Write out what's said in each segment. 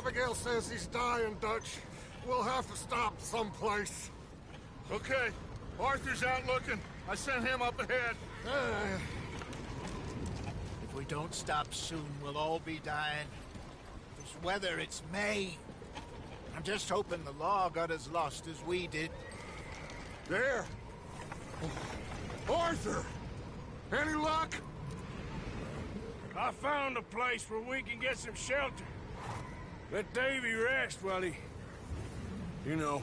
Abigail says he's dying, Dutch. We'll have to stop someplace. Okay. Arthur's out looking. I sent him up ahead. If we don't stop soon, we'll all be dying. This weather, it's May. I'm just hoping the law got as lost as we did. There! Arthur! Any luck? I found a place where we can get some shelter. Let Davy rest while he... You know.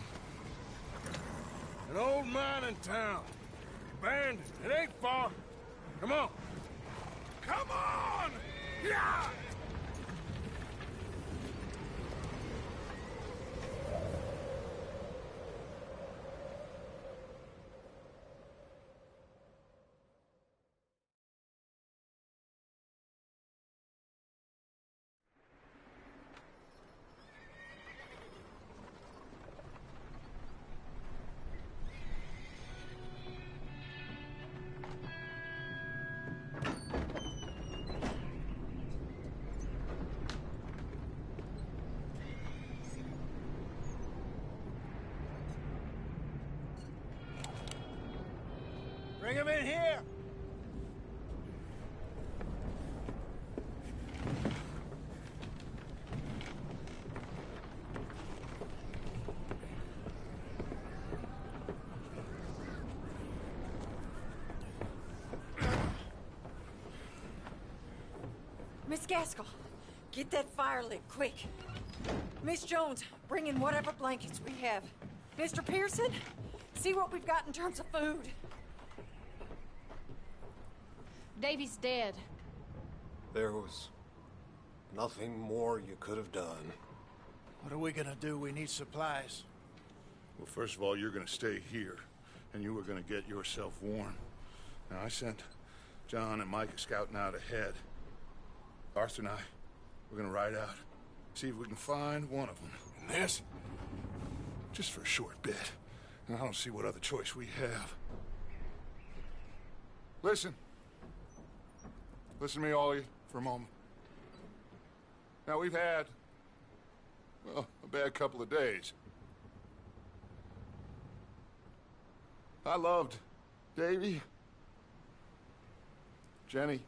An old mining town. Abandoned. It ain't far. Come on. Come on! Yeah! Bring him in here! Miss Gaskell, get that fire lit, quick. Miss Jones, bring in whatever blankets we have. Mr. Pearson, see what we've got in terms of food. Davy's dead. There was nothing more you could have done. What are we gonna do? We need supplies. Well, first of all, you're gonna stay here, and you were gonna get yourself warm. Now, I sent John and Micah scouting out ahead. Arthur and I, we're gonna ride out, see if we can find one of them. And this, just for a short bit. And I don't see what other choice we have. Listen. Listen to me, all of you, for a moment. Now, we've had, well, a bad couple of days. I loved Davy, Jenny,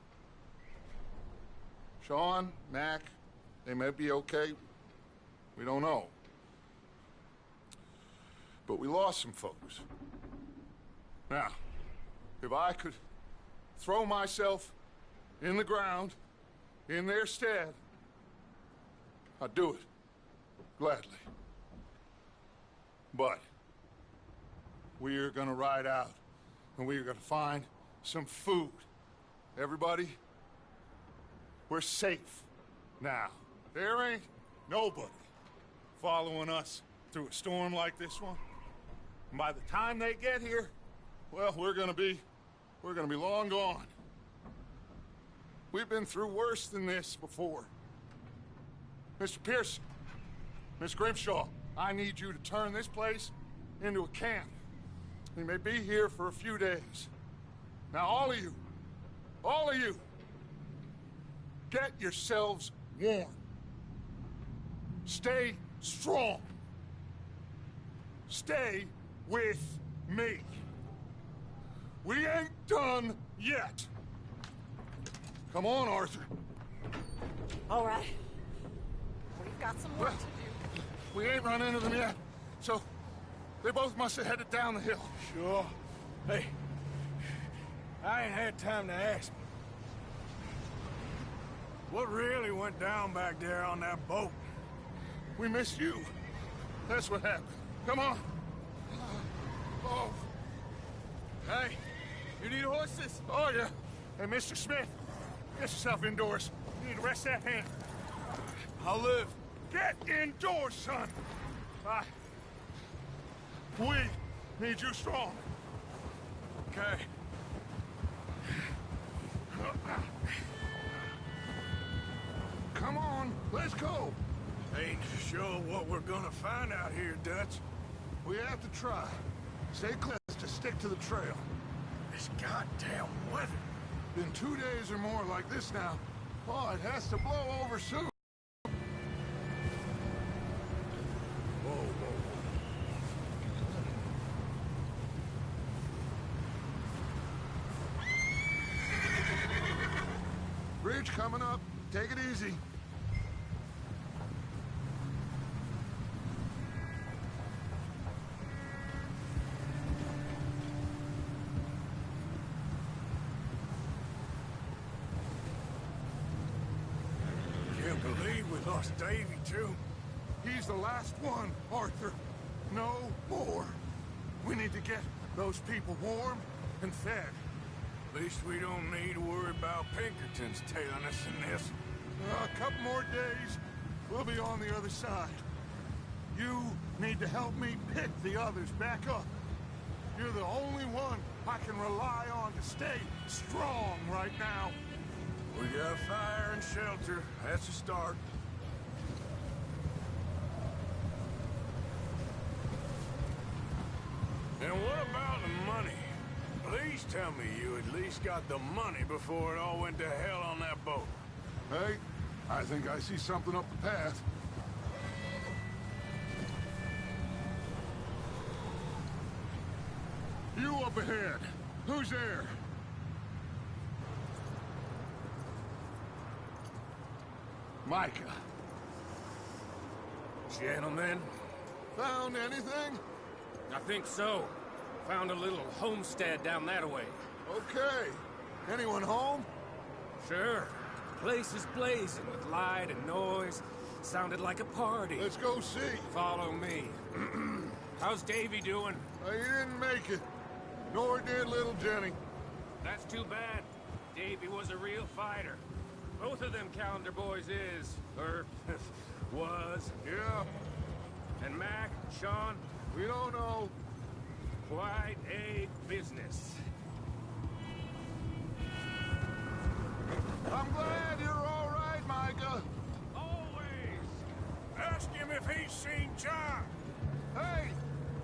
Sean, Mac. They may be okay. We don't know. But we lost some folks. Now, if I could throw myself in the ground, in their stead, I'd do it, gladly. But we're gonna ride out, and we're gonna find some food. Everybody, we're safe now. There ain't nobody following us through a storm like this one. And by the time they get here, well, we're gonna be long gone. We've been through worse than this before. Mr. Pearson, Miss Grimshaw, I need you to turn this place into a camp. We may be here for a few days. Now, all of you, get yourselves warm. Stay strong. Stay with me. We ain't done yet. Come on, Arthur. All right. We've got some work to do. We ain't run into them yet, so they both must have headed down the hill. Sure. Hey, I ain't had time to ask. What really went down back there on that boat? We missed you. That's what happened. Come on. Oh. Hey, you need horses? Oh, yeah. Hey, Mr. Smith, get yourself indoors. You need to rest that hand. I'll live. Get indoors, son. We need you strong. Okay. Come on, let's go. Ain't sure what we're gonna find out here, Dutch. We have to try. Stay close to stick to the trail. This goddamn weather. Been 2 days or more like this now. Oh, it has to blow over soon. bridge coming up. Take it easy. Can't believe we lost Davy, too. He's the last one, Arthur. No more. We need to get those people warm and fed. At least we don't need to worry about Pinkertons tailing us in this. A couple more days, we'll be on the other side. You need to help me pick the others back up. You're the only one I can rely on to stay strong right now. We got fire and shelter. That's a start. And what about the money? Please tell me you at least got the money before it all went to hell on that boat. Hey, I think I see something up the path. You up ahead. Who's there? Micah. Gentlemen, Found anything? I think so. Found a little homestead down that way. Okay. Anyone home? Sure. Place is blazing with light and noise. Sounded like a party. Let's go see. Follow me. How's Davy doing? He didn't make it. Nor did little Jenny. That's too bad. Davy was a real fighter. Both of them calendar boys is, or was. Yeah, And Mac, Sean, we don't know. quite a business. I'm glad you're all right, Micah. Always. Ask him if he's seen John. Hey,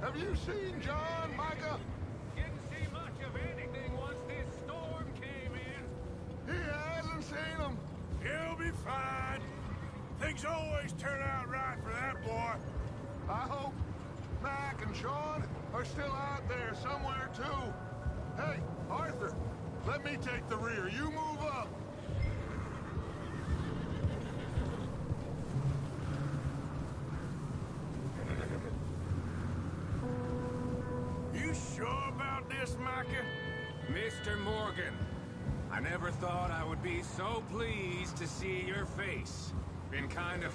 have you seen John, Micah? Didn't see much of anything once this storm came in. He hasn't seen him. He'll be fine. Things always turn out right for that boy. I hope Mac and Sean are still out there somewhere, too. Hey, Arthur, let me take the rear. You move up. You sure about this, Micah? Mr. Morgan, I never thought I would be so pleased to see your face. Been kind of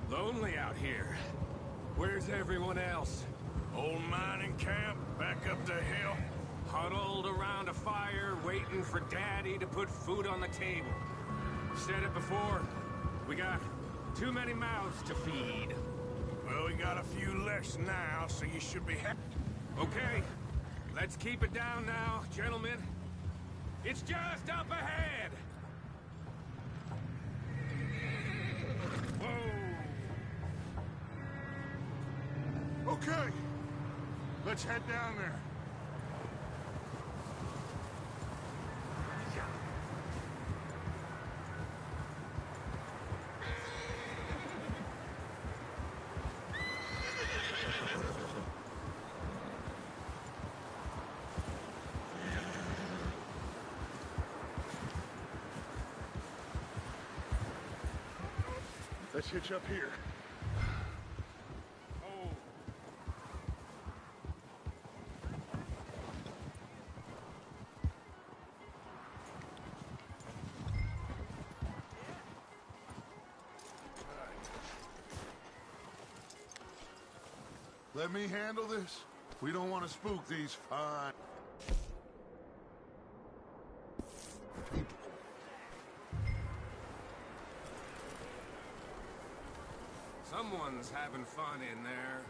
lonely out here. Where's everyone else? Old mining camp back up the hill. Huddled around a fire, waiting for Daddy to put food on the table. Said it before, we got too many mouths to feed. Well, we got a few less now, so you should be happy. Okay, let's keep it down now, gentlemen. It's just up ahead! Whoa! Okay, let's head down there. Let's hitch up here. Let me handle this. We don't want to spook these fine people. Someone's having fun in there.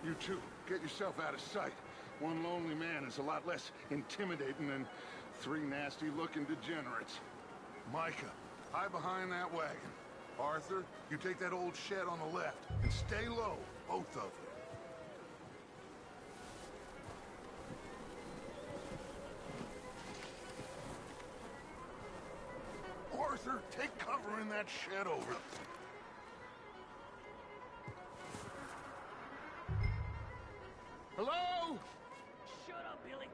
You two, get yourself out of sight. One lonely man is a lot less intimidating than three nasty-looking degenerates. Micah, hide behind that wagon. Arthur, you take that old shed on the left, and stay low, both of you. Arthur, take cover in that shed over there. Hello? Shut up, Billy.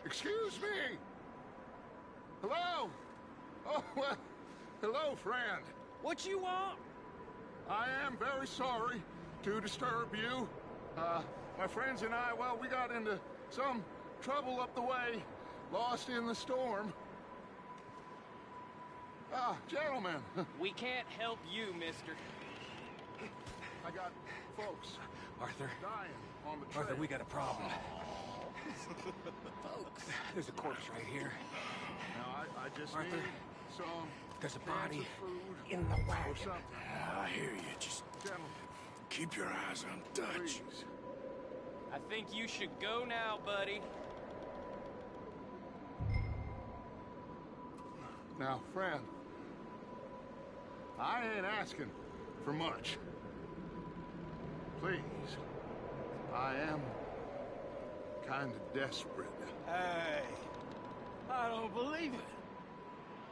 Excuse me. Hello? Oh, well, hello, friend. What you want? I am very sorry to disturb you. My friends and I, well, we got into some trouble up the way, lost in the storm. Ah, gentlemen. We can't help you, mister. I got folks Arthur, dying on the trail. Arthur, we got a problem. Folks, there's a corpse right here. Now, I just Arthur, need some there's a cans body of food in the or wagon. something. I hear you. Just Gentlemen, keep your eyes on Dutch. please. I think you should go now, buddy. Now, friend, I ain't asking for much. Please, I am kind of desperate. Hey, I don't believe it.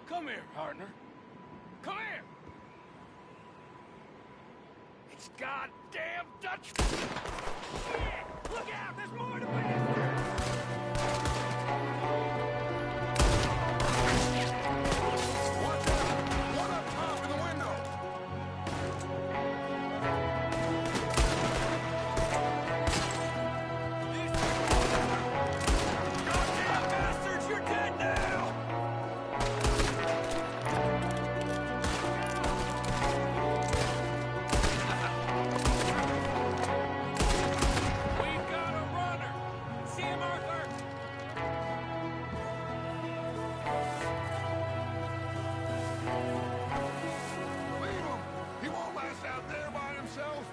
Come here, partner. Come here. It's goddamn Dutch. Shit! Look out! There's more to it. Watch out! One up top in the window! Goddamn bastards! You're dead now. We've got a runner! See him, Arthur? Leave him! He won't last out there by himself.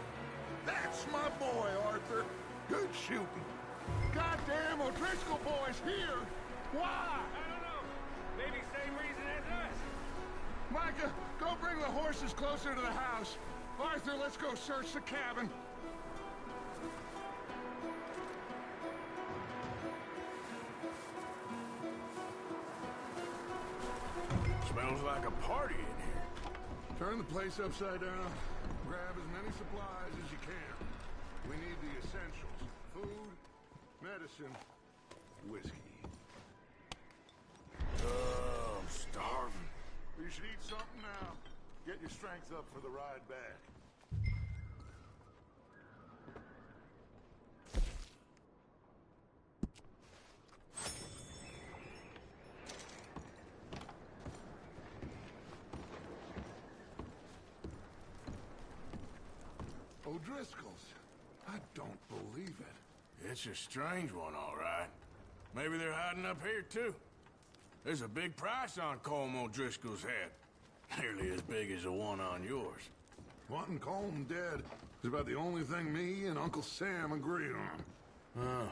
That's my boy, Arthur. Good shooting. Goddamn O'Driscoll boy's here. Why? I don't know. Maybe same reason as us. Micah, go bring the horses closer to the house. Arthur, let's go search the cabin. Smells like a party in here. Turn the place upside down. Grab as many supplies as you can. We need the essentials. Food, medicine, whiskey. I'm starving. You should eat something now. Get your strength up for the ride back. O'Driscoll's. I don't believe it. It's a strange one, all right. Maybe they're hiding up here, too. There's a big price on Colm O'Driscoll's head. Nearly as big as the one on yours. Wanting Colm dead is about the only thing me and Uncle Sam agreed on. Huh.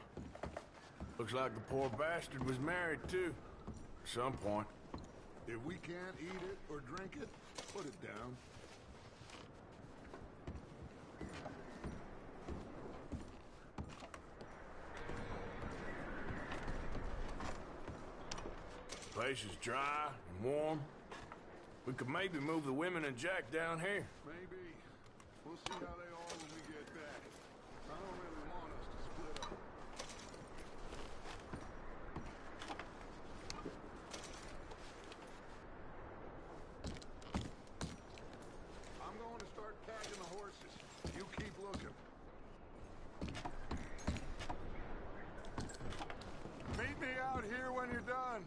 Looks like the poor bastard was married, too. At some point. If we can't eat it or drink it, put it down. Place is dry and warm. We could maybe move the women and Jack down here. Maybe. We'll see how they are when we get back. I don't really want us to split up. I'm going to start packing the horses. You keep looking. Meet me out here when you're done.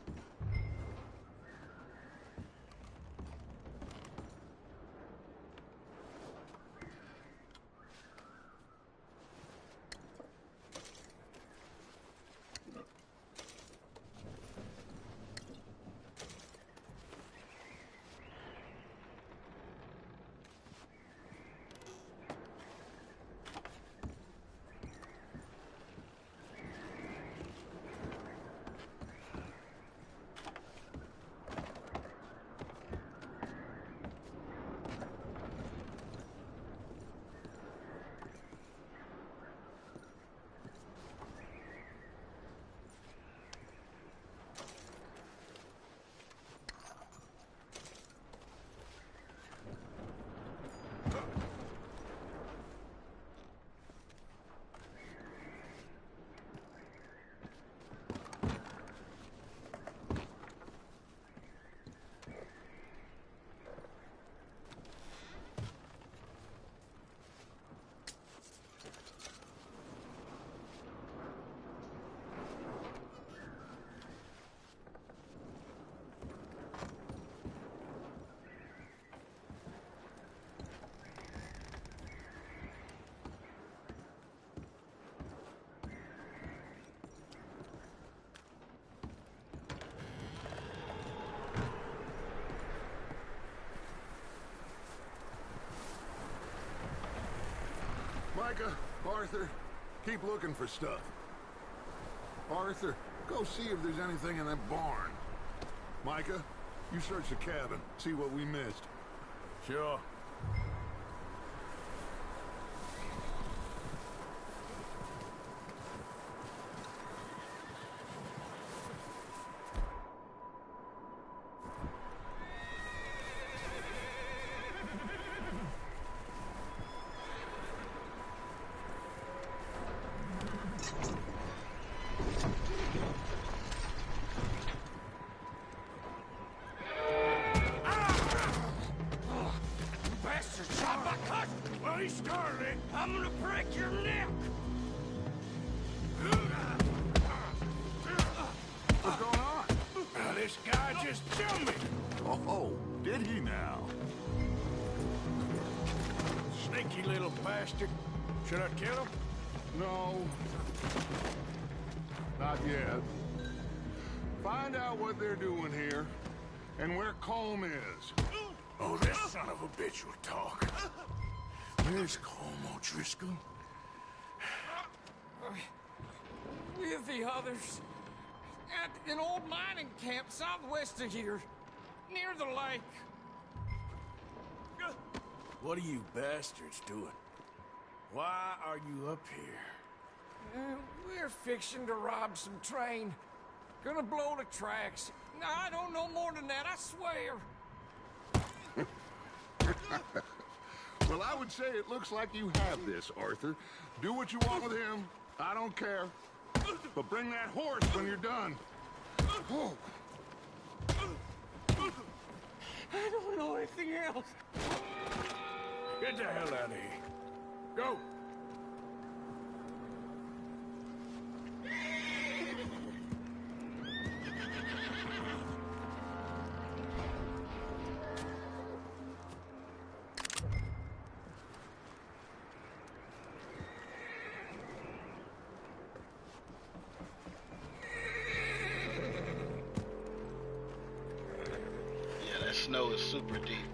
Micah, Arthur, keep looking for stuff. Arthur, go see if there's anything in that barn. Micah, you search the cabin, see what we missed. Sure. Scarlet, I'm gonna break your neck! What's going on? Now, this guy just jumped me! Oh, did he now? Sneaky little bastard. Should I kill him? No. Not yet. Find out what they're doing here, and where Colm is. Oh, this son of a bitch will talk. Where's Colm O'Driscoll? With the others. At an old mining camp southwest of here. Near the lake. What are you bastards doing? Why are you up here? We're fixing to rob some train. Gonna blow the tracks. I don't know more than that, I swear. Well, I would say it looks like you have this, Arthur. Do what you want with him. I don't care. But bring that horse when you're done. Oh. I don't know anything else. Get the hell out of here. Go! Snow is super deep.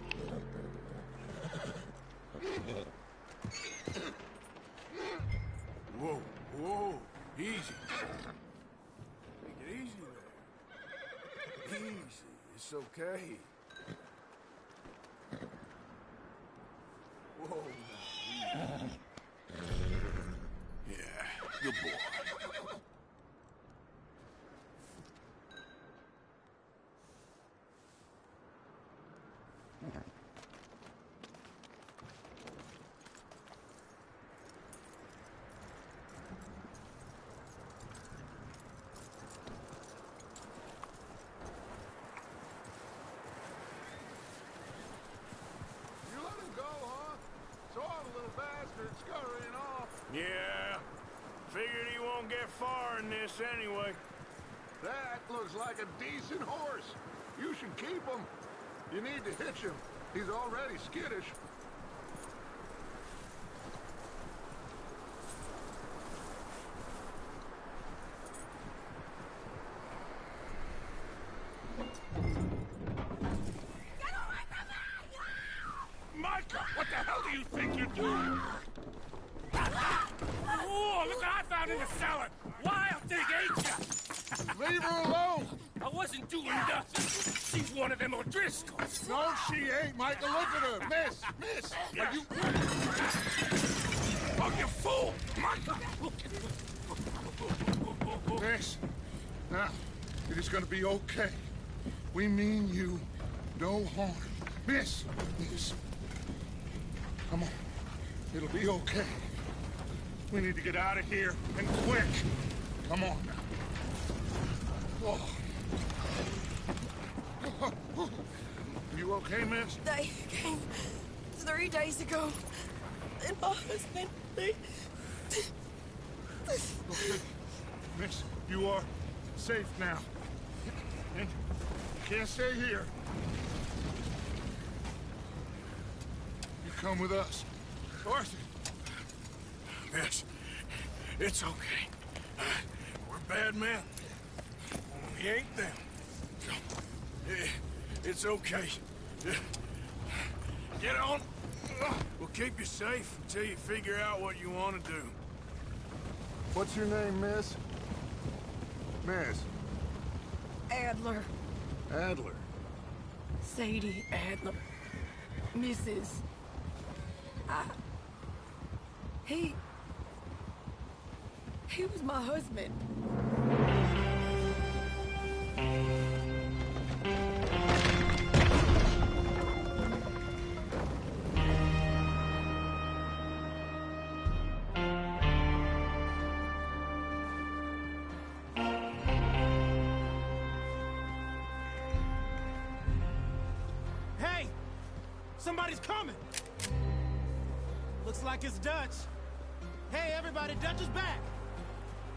Whoa, whoa, easy. Take it easy there. Easy, it's okay. Whoa, now, easy. Yeah, good boy. Yeah, figured he won't get far in this anyway. That looks like a decent horse. You should keep him. You need to hitch him. He's already skittish. Micah, what the hell do you think you're doing? Oh, look what I found in the cellar! Wild thing, ain't ya? Leave her alone! I wasn't doing nothing. She's one of them O'Driscolls. No, she ain't, Micah. Look at her. Miss! Are you... Oh, you fool! Micah! Miss, now, it is gonna be okay. We mean you no harm. Miss! Come on. It'll be okay. We need to get out of here, and quick. Come on now. Oh. You okay, miss? They came 3 days ago. And my husband, they... Okay. Miss, you are safe now. And you can't stay here. You come with us. Arthur! Yes, it's okay. We're bad men. We ain't them. It's okay. Get on. We'll keep you safe until you figure out what you want to do. What's your name, miss? Miss Adler. Adler. Sadie Adler. Mrs. He was my husband. Hey! Somebody's coming! Looks like it's Dutch. Hey, everybody, Dutch is back!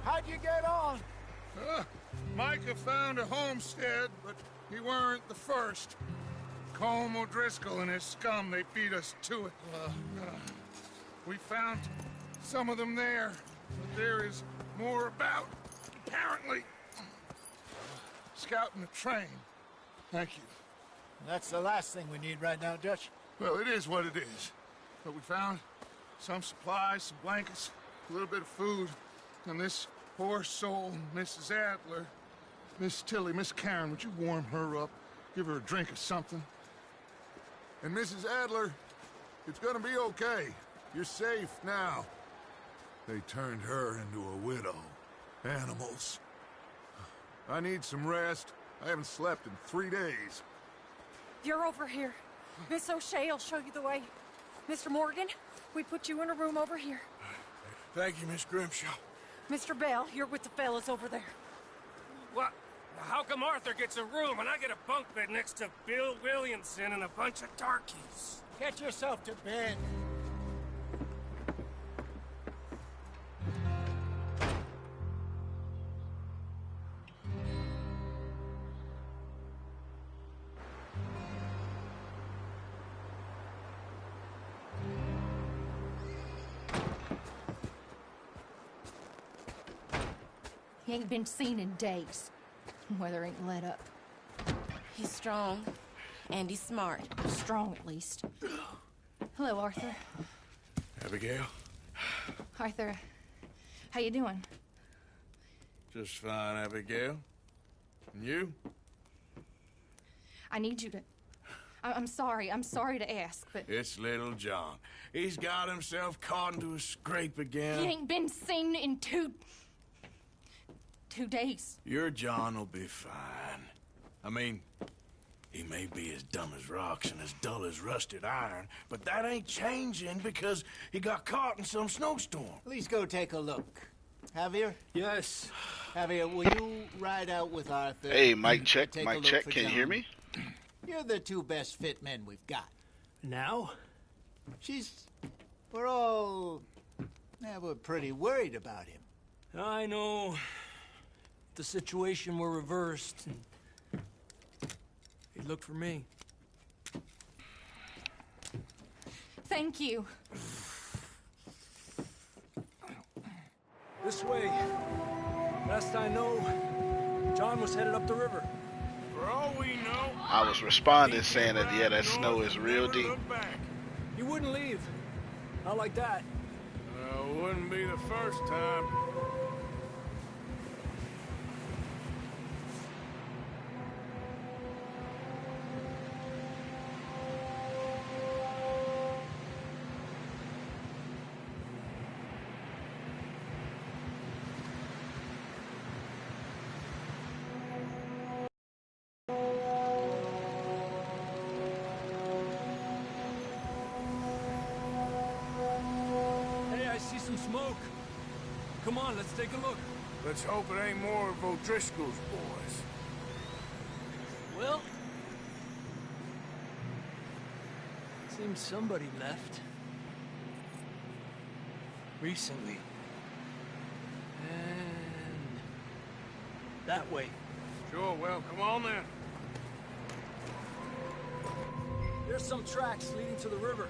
How'd you get on? Micah found a homestead, but he weren't the first. Colm O'Driscoll and his scum, they beat us to it. We found some of them there, but there is more about, apparently. Scouting the train. Thank you. That's the last thing we need right now, Dutch. Well, it is what it is. But we found some supplies, some blankets, a little bit of food, and this poor soul, Mrs. Adler, Miss Tilly, Miss Karen, would you warm her up? Give her a drink or something? And Mrs. Adler, it's gonna be okay. You're safe now. They turned her into a widow. Animals. I need some rest. I haven't slept in 3 days. You're over here. Miss O'Shea will show you the way. Mr. Morgan, we put you in a room over here. Thank you, Miss Grimshaw. Mr. Bell, you're with the fellas over there. What? How come Arthur gets a room and I get a bunk bed next to Bill Williamson and a bunch of darkies? Get yourself to bed. He ain't been seen in days. Weather ain't let up. He's strong, and he's smart. Strong, at least. Hello, Arthur. Abigail? Arthur, how you doing? Just fine, Abigail. And you? I need you to... I'm sorry to ask, but... It's little John. He's got himself caught into a scrape again. He ain't been seen in 2 days. Your John will be fine. I mean, he may be as dumb as rocks and as dull as rusted iron, but that ain't changing because he got caught in some snowstorm. Please go take a look. Javier? Yes. Javier, will you ride out with Arthur? Hey, mic check, Take a mic look check. for Can you John? hear me? You're the 2 best fit men we've got. Now? We're all... we're pretty worried about him. I know. The situation were reversed, and he'd look for me. Thank you. This way. Last I know, John was headed up the river. For all we know, I was responding saying that, yeah, that snow is real deep. He wouldn't leave. Not like that. Wouldn't be the first time. Some smoke. Come on, let's take a look. Let's hope it ain't more of O'Driscoll's boys. Well, seems somebody left. Recently. And that way. Sure, well, come on then. There's some tracks leading to the river.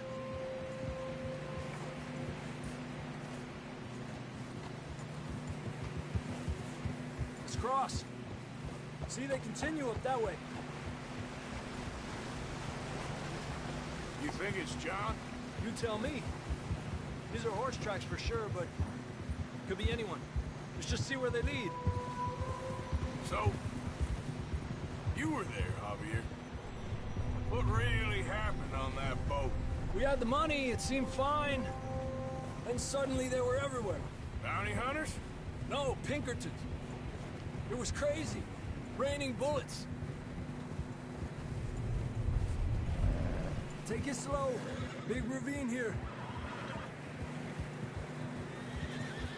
Cross. See, they continue up that way. You think it's John? You tell me. These are horse tracks for sure, but could be anyone. Let's just see where they lead. So, you were there, Javier. What really happened on that boat? We had the money, it seemed fine. Then suddenly they were everywhere. Bounty hunters? No, Pinkertons. It was crazy. Raining bullets. Take it slow. Big ravine here.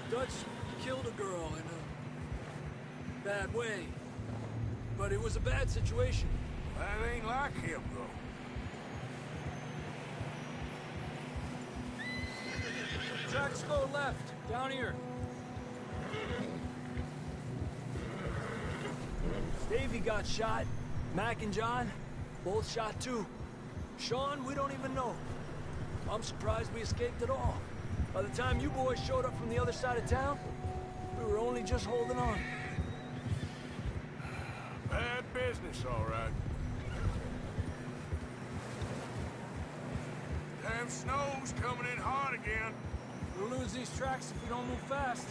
Dutch killed a girl in a bad way. But it was a bad situation. That ain't like him, though. Tracks go left, down here. Davey got shot. Mac and John, both shot too. Sean, we don't even know. I'm surprised we escaped at all. By the time you boys showed up from the other side of town, we were only just holding on. Bad business, all right. Damn snow's coming in hard again. We'll lose these tracks if we don't move fast.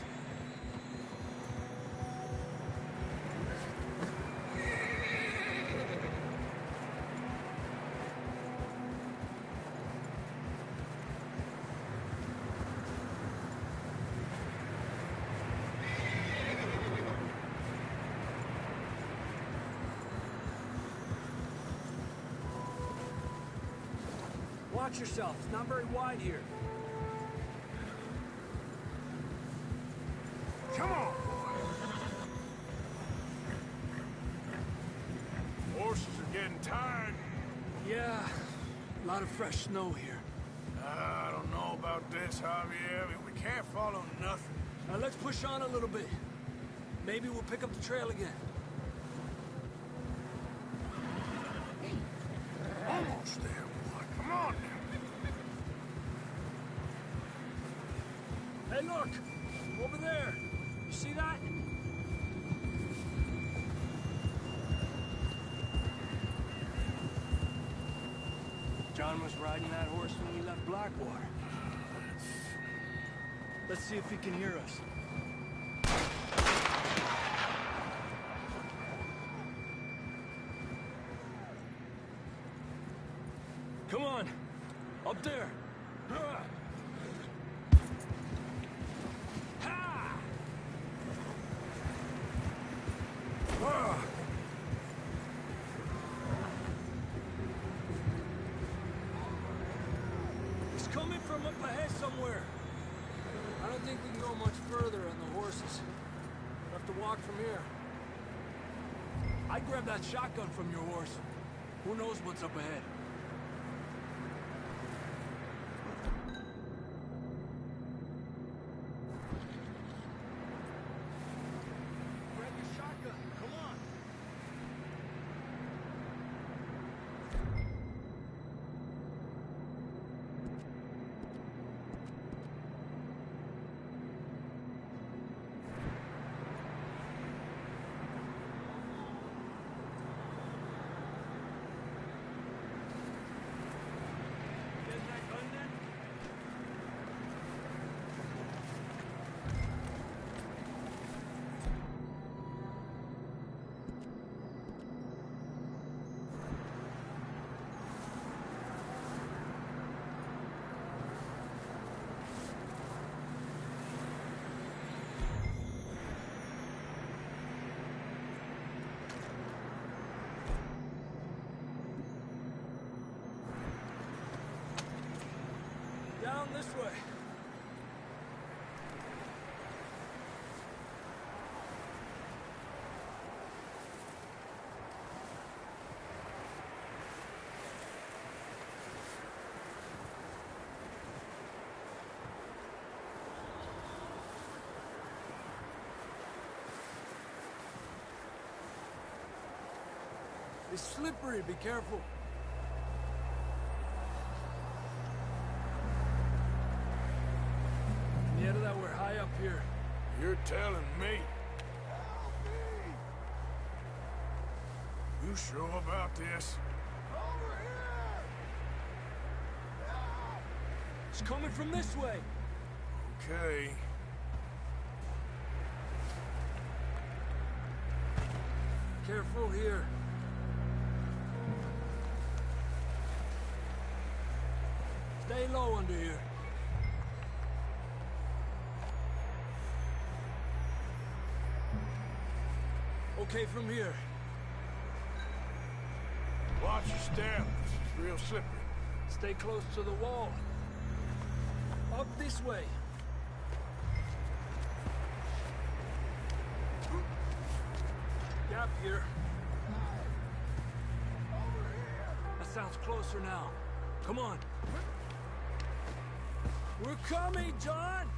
Watch yourself. It's not very wide here. Come on, boy. Horses are getting tired. Yeah, a lot of fresh snow here. I don't know about this, Javier. I mean, we can't follow nothing. Now let's push on a little bit. Maybe we'll pick up the trail again. Almost there, boy. Come on now. Hey, look! Over there! You see that? John was riding that horse when we left Blackwater. Let's see if he can hear us. Come on! Up there! It's coming from up ahead somewhere. I don't think we can go much further on the horses. We'll have to walk from here. I'd grab that shotgun from your horse. Who knows what's up ahead? Grab your shotgun. Come on. Getting that gun then? Down this way. It's slippery, be careful. Yeah, that we're high up here. You're telling me. You sure about this? Over here! It's coming from this way. Okay. Careful here. Stay low under here. Okay from here. Watch your step. It's real slippery. Stay close to the wall. Up this way. Gap here. That sounds closer now. Come on. We're coming, John!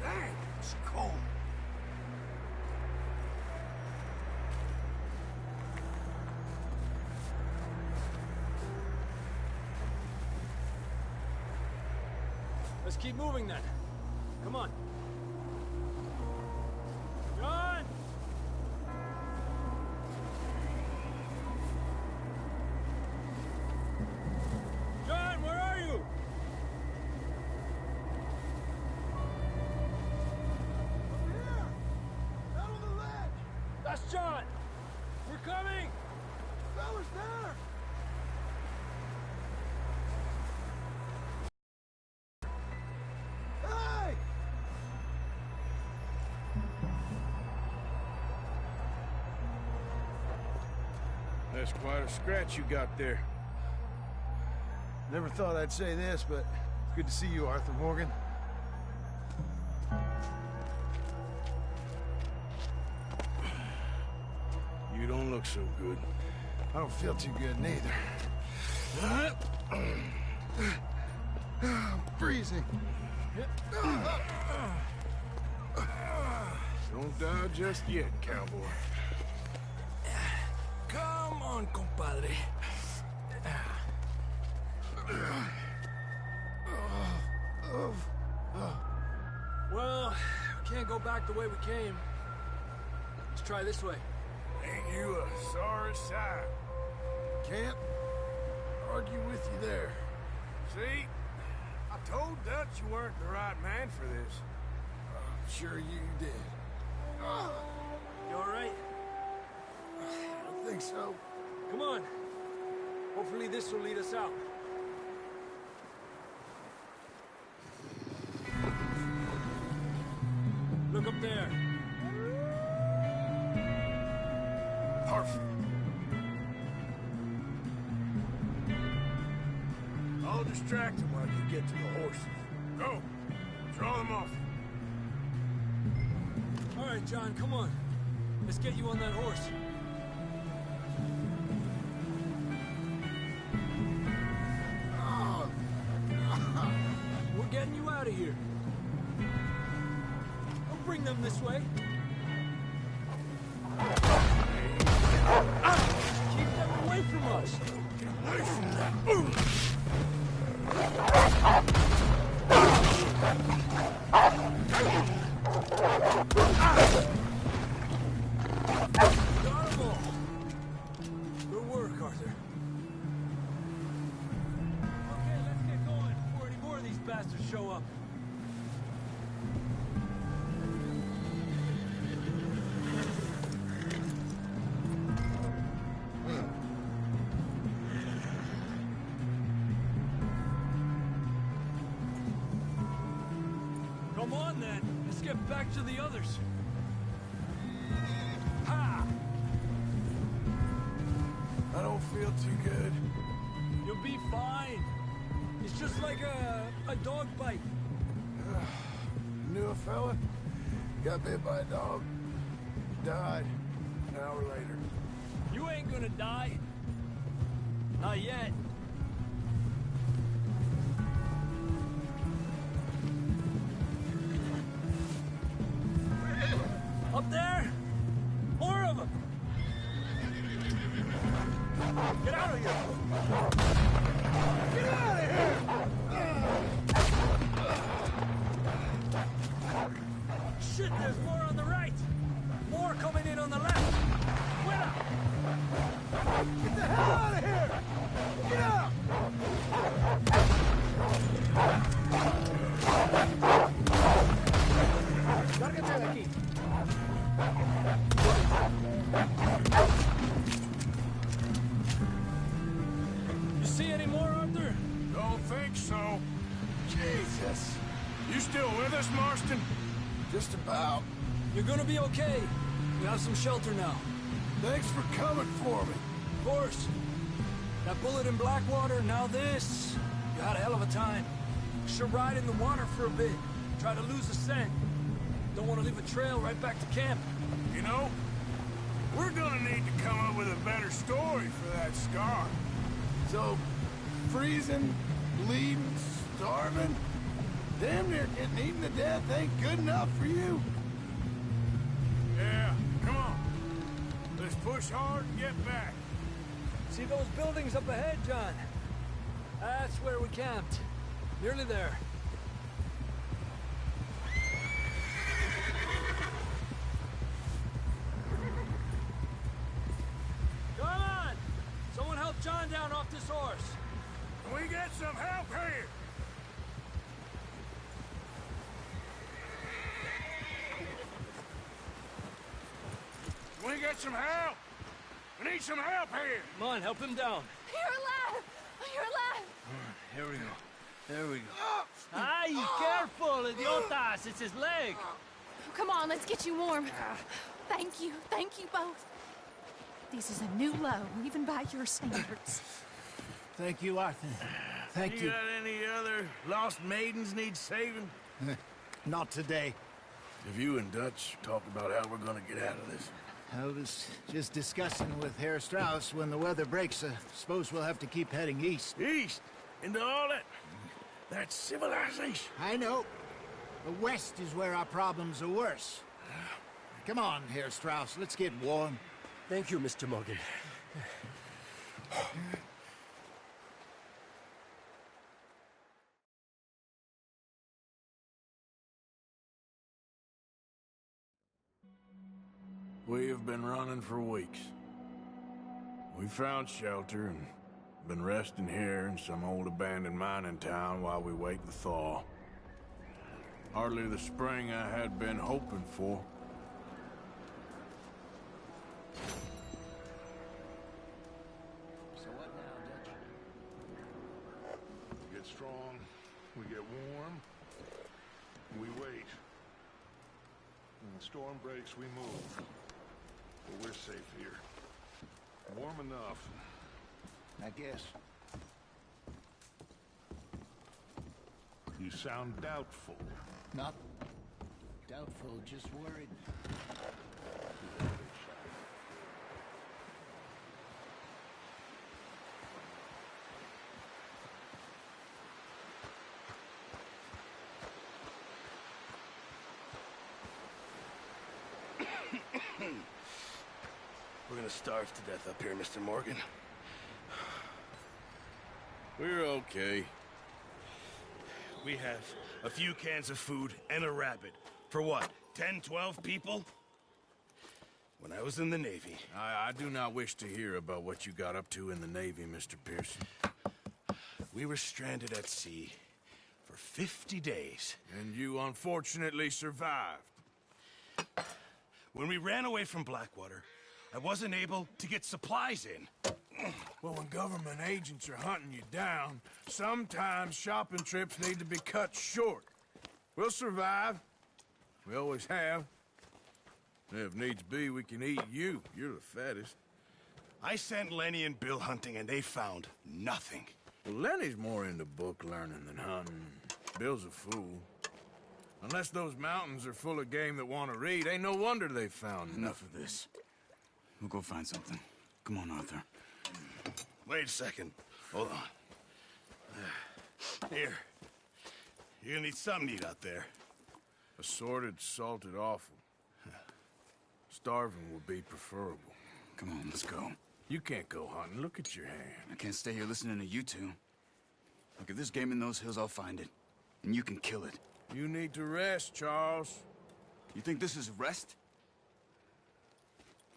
Dang, it's cold. Let's keep moving then. Come on. John! John, where are you? Over here! Down on the ledge! That's John! We're coming! Fellas, there! Hey! That's quite a scratch you got there. Never thought I'd say this, but it's good to see you, Arthur Morgan. You don't look so good. I don't feel too good neither. I'm freezing. Don't die just yet, cowboy. Come on, compadre. Well, we can't go back the way we came. Let's try this way. Ain't you a sorry sight? Can't argue with you there. See? I told Dutch you weren't the right man for this. Sure you did. You all right? I don't think so. Come on. Hopefully this will lead us out. Look up there. Perfect. I'll distract him while you get to the horses. Go. Draw them off. All right, John, come on. Let's get you on that horse. We're getting you out of here. I'll bring them this way. Keep them away from us. Get away from that. Got 'em all. Good work, Arthur. Okay, let's get going before any more of these bastards show up. Come on, then. Let's get back to the others. Ha! I don't feel too good. You'll be fine. It's just like a dog bite. Knew a fella, got bit by a dog, died an hour later. You ain't gonna die. Not yet. Up there? More of them! Get out of here! Get out of here! think so. Jesus. You still with us, Marston? Just about. You're gonna be okay. We have some shelter now. Thanks for coming for me. Of course. That bullet in Blackwater, now this. You had a hell of a time. Should ride in the water for a bit. Try to lose the scent. Don't want to leave a trail right back to camp. You know, we're gonna need to come up with a better story for that scar. So, freezing, bleeding, starving, damn near getting eaten to death ain't good enough for you? Yeah, come on. Let's push hard and get back. See those buildings up ahead, John? That's where we camped. Nearly there. Come on! Someone help John down off this horse. Can we get some help here? Can we get some help? We need some help here. Come on, help him down. You're alive! You're alive! Here we go. There we go. Ay, careful, idiotas! It's his leg. Come on, let's get you warm. Thank you both. This is a new low, even by your standards. Thank you, Arthur. Thank you. Got any other lost maidens need saving? Not today. Have you and Dutch talked about how we're gonna get out of this? I was just discussing with Herr Strauss when the weather breaks. Suppose we'll have to keep heading east. East? Into all that civilization? I know. The west is where our problems are worse. Come on, Herr Strauss, let's get warm. Thank you, Mr. Morgan. We have been running for weeks. We found shelter and been resting here in some old abandoned mining town while we wait the thaw. Hardly the spring I had been hoping for. So what now, Dutch? We get strong, we get warm, we wait. When the storm breaks, we move. But we're safe here. Warm enough. I guess. You sound doubtful. Not doubtful, just worried. We're gonna starve to death up here, Mr. Morgan. We're okay. We have a few cans of food and a rabbit. For what, 10, 12 people? When I was in the Navy... I do not wish to hear about what you got up to in the Navy, Mr. Pearson. We were stranded at sea for 50 days. And you unfortunately survived. When we ran away from Blackwater, I wasn't able to get supplies in. Well, when government agents are hunting you down, sometimes shopping trips need to be cut short. We'll survive. We always have. If needs be, we can eat you. You're the fattest. I sent Lenny and Bill hunting, and they found nothing. Well, Lenny's more into book learning than hunting. Bill's a fool. Unless those mountains are full of game that want to read, ain't no wonder they found Enough of this. We'll go find something. Come on, Arthur. Wait a second. Hold on. Here. You're gonna need something to eat out there. Assorted, salted offal. Starving would be preferable. Come on, let's go. You can't go hunting. Look at your hand. I can't stay here listening to you two. Look, if there's game in those hills, I'll find it. And you can kill it. You need to rest, Charles. You think this is rest?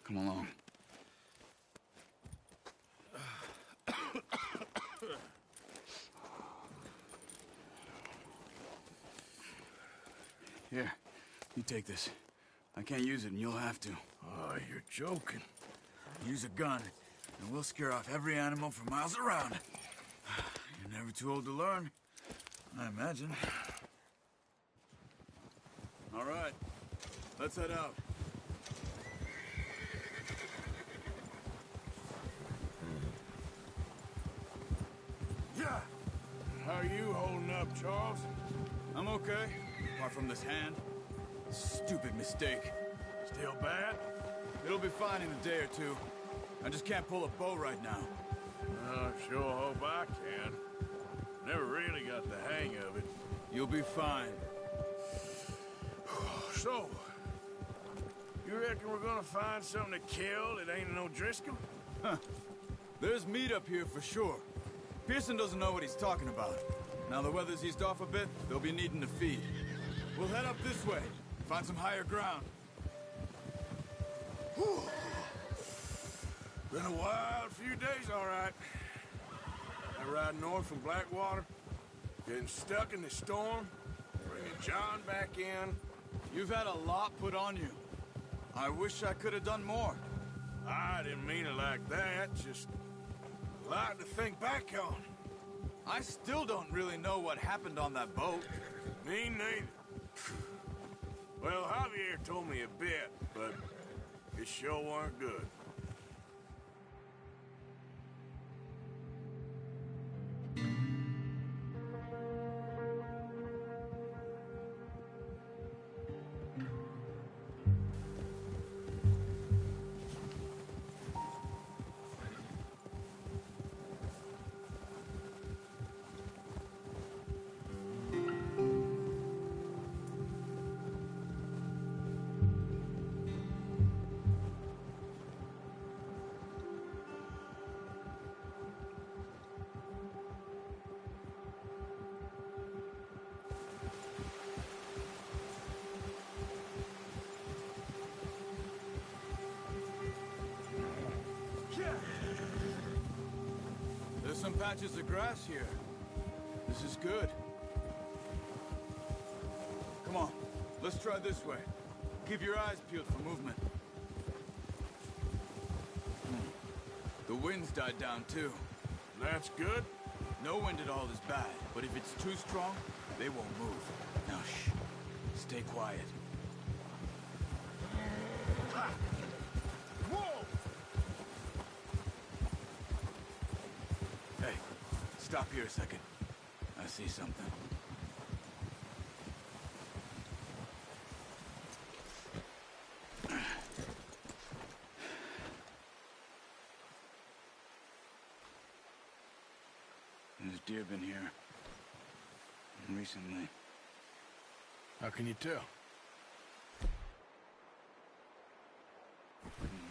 Come along. Here, you take this. I can't use it, and you'll have to. Oh, you're joking. Use a gun, and we'll scare off every animal for miles around. Never too old to learn, I imagine. All right, let's head out. Yeah. How are you holding up, Charles? I'm okay, apart from this hand. Stupid mistake. Still bad? It'll be fine in a day or two. I just can't pull a bow right now. I sure hope I can. Never really got the hang of it. You'll be fine. So, you reckon we're gonna find something to kill that ain't no Driscoll? Huh. There's meat up here for sure. Pearson doesn't know what he's talking about. Now the weather's eased off a bit, they'll be needing to feed. We'll head up this way, find some higher ground. Whew. Been a wild few days, all right. I ride north from Blackwater, getting stuck in the storm, bringing John back in. You've had a lot put on you. I wish I could have done more. I didn't mean it like that, just a lot to think back on. I still don't really know what happened on that boat. Me neither. Well, Javier told me a bit, but it sure weren't good. There's some patches of grass here. This is good. Come on, let's try this way. Keep your eyes peeled for movement. The wind's died down too. That's good? No wind at all is bad, but if it's too strong, they won't move. Now shh, stay quiet. Whoa! Hey, stop here a second. I see something. There's deer been here recently. How can you tell?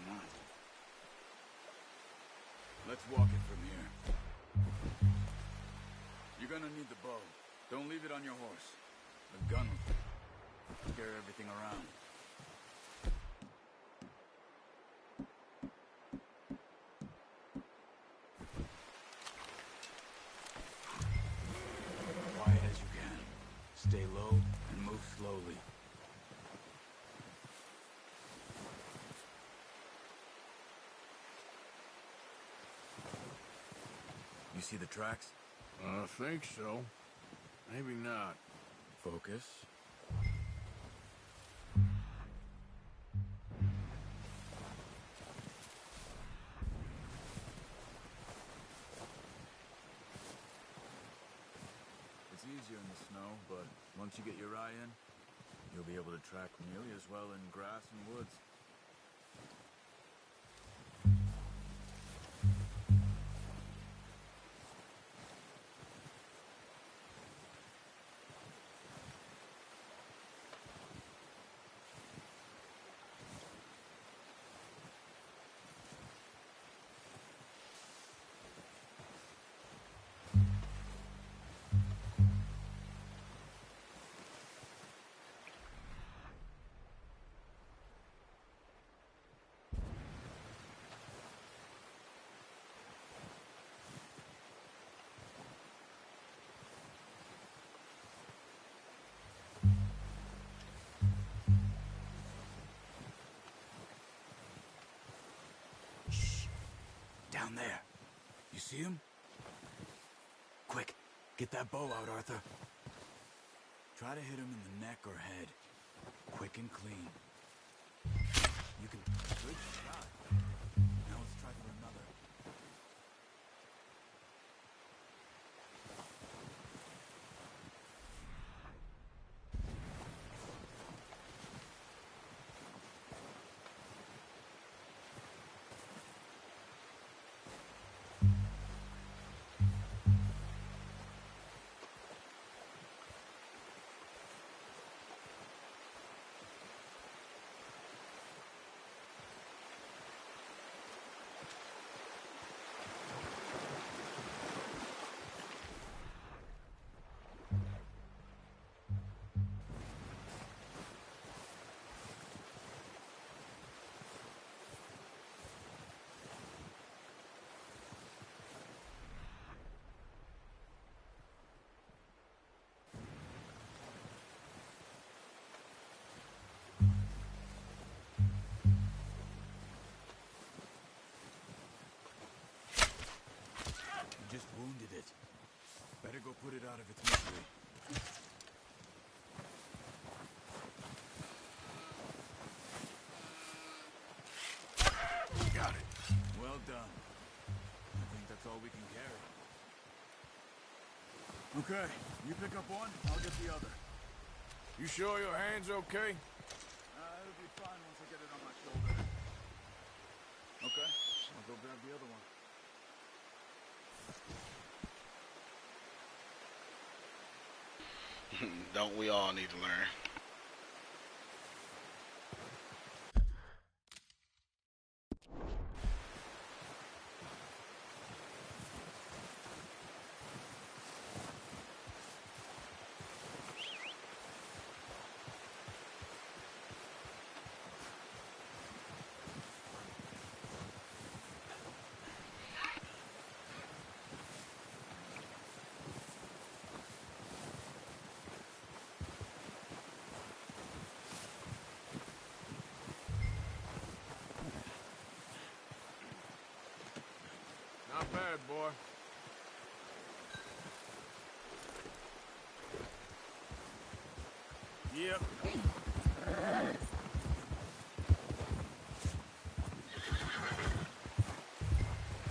Not. Let's walk it from here. You're gonna need the bow. Don't leave it on your horse. A gun will scare everything around. Quiet as you can. Stay low and move slowly. You see the tracks? I think so. Maybe not. Focus. It's easier in the snow, but once you get your eye in, you'll be able to track nearly as well in grass and woods. Down there. You see him? Quick, Get that bow out, Arthur. Try to hit him in the neck or head. Quick and clean. You can... Good shot. Now let's try for another. Just wounded it. Better go put it out of its misery. Got it. Well done. I think that's all we can carry. Okay, you pick up one, I'll get the other. You sure your hand's okay? It'll be fine once I get it on my shoulder. Okay, I'll go grab the other one. Don't we all need to learn? Not bad, boy. Yep.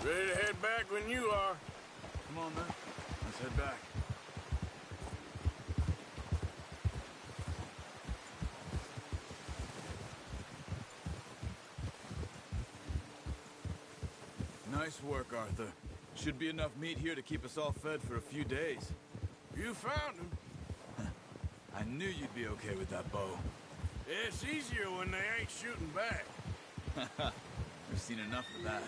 Ready to head back when you are. Come on, then. Let's head back. Nice work, Arthur. Should be enough meat here to keep us all fed for a few days. You found him. I knew you'd be okay with that bow. It's easier when they ain't shooting back. We've seen enough of that.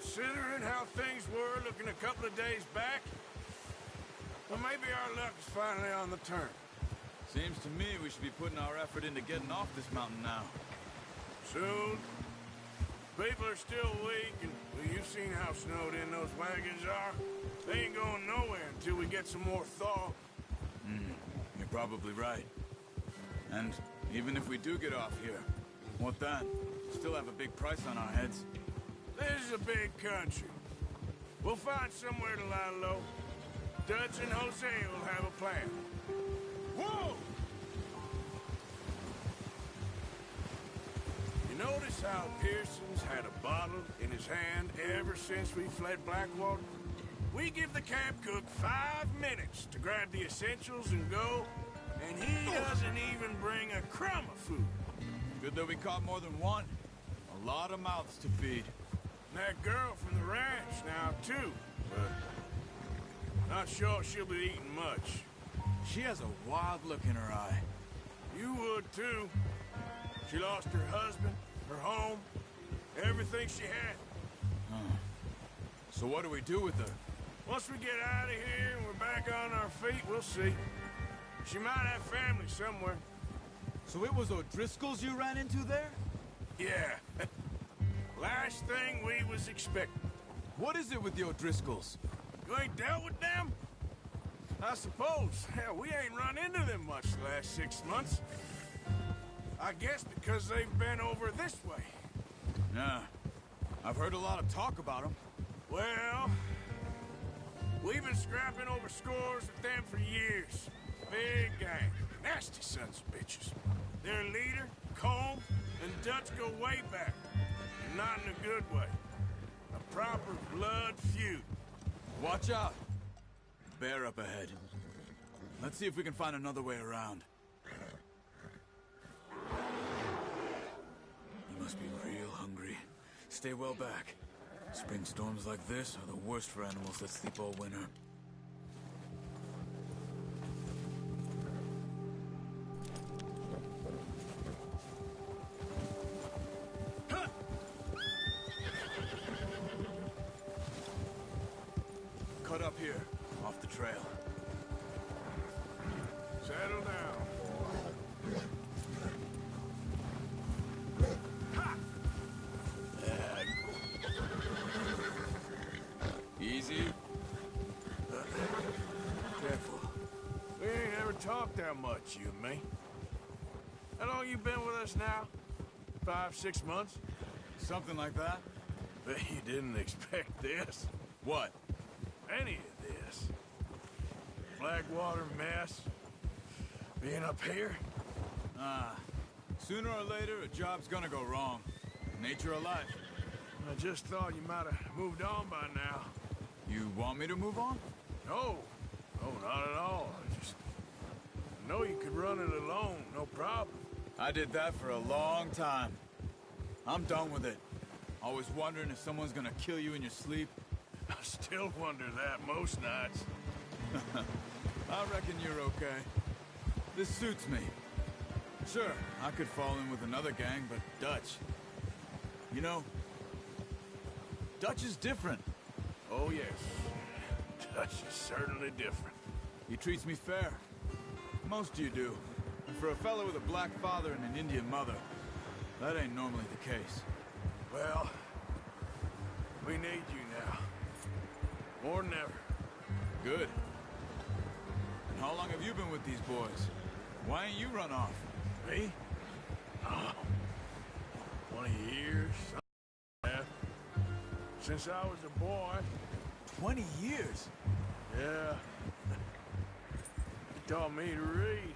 Considering how things were looking a couple of days back, well, maybe our luck is finally on the turn. Seems to me we should be putting our effort into getting off this mountain now. Soon. People are still weak, and well, you've seen how snowed in those wagons are. They ain't going nowhere until we get some more thaw. You're probably right. And even if we do get off here, what then? Still have a big price on our heads. This is a big country. We'll find somewhere to lie low. Dutch and Jose will have a plan. Whoa! You notice how Pearson's had a bottle in his hand ever since we fled Blackwater? We give the camp cook 5 minutes to grab the essentials and go, and he doesn't even bring a crumb of food. Good that we caught more than one. A lot of mouths to feed. And that girl from the ranch now, too, but not sure she'll be eating much. She has a wild look in her eye. You would, too. She lost her husband, her home, everything she had. So what do we do with her? Once we get out of here and we're back on our feet, we'll see. She might have family somewhere. So it was O'Driscoll's you ran into there? Yeah. Last thing we was expecting. What is it with the O'Driscolls? You ain't dealt with them? I suppose. Hell, we ain't run into them much the last 6 months. I guess because they've been over this way. Yeah. I've heard a lot of talk about them. Well, We've been scrapping over scores with them for years. Big gang. Nasty sons of bitches. Their leader, Colm, and Dutch go way back. And not in a good way. A proper blood feud. Watch out. Bear up ahead. Let's see if we can find another way around. You must be real hungry. Stay well back. Spring storms like this are the worst for animals that sleep all winter. Cut up here, off the trail. Settle down. Easy. Careful. We ain't ever talked that much, you and me. How long you been with us now? 5, 6 months? Something like that? Bet you didn't expect this. What? Any of this. Blackwater mess. Being up here? Sooner or later, a job's gonna go wrong. Nature of life. I just thought you might have moved on by now. You want me to move on? No. No, not at all. I know you could run it alone, no problem. I did that for a long time. I'm done with it. Always wondering if someone's gonna kill you in your sleep. I still wonder that most nights. I reckon you're okay. This suits me. Sure, I could fall in with another gang, but Dutch... You know, Dutch is different. Oh, yes. Dutch is certainly different. He treats me fair. Most you do. And for a fellow with a black father and an Indian mother, that ain't normally the case. Well, we need you now. More than ever. Good. And how long have you been with these boys? Why ain't you run off? Me? Oh, 20 years. Since I was a boy. 20 years? Yeah. He taught me to read.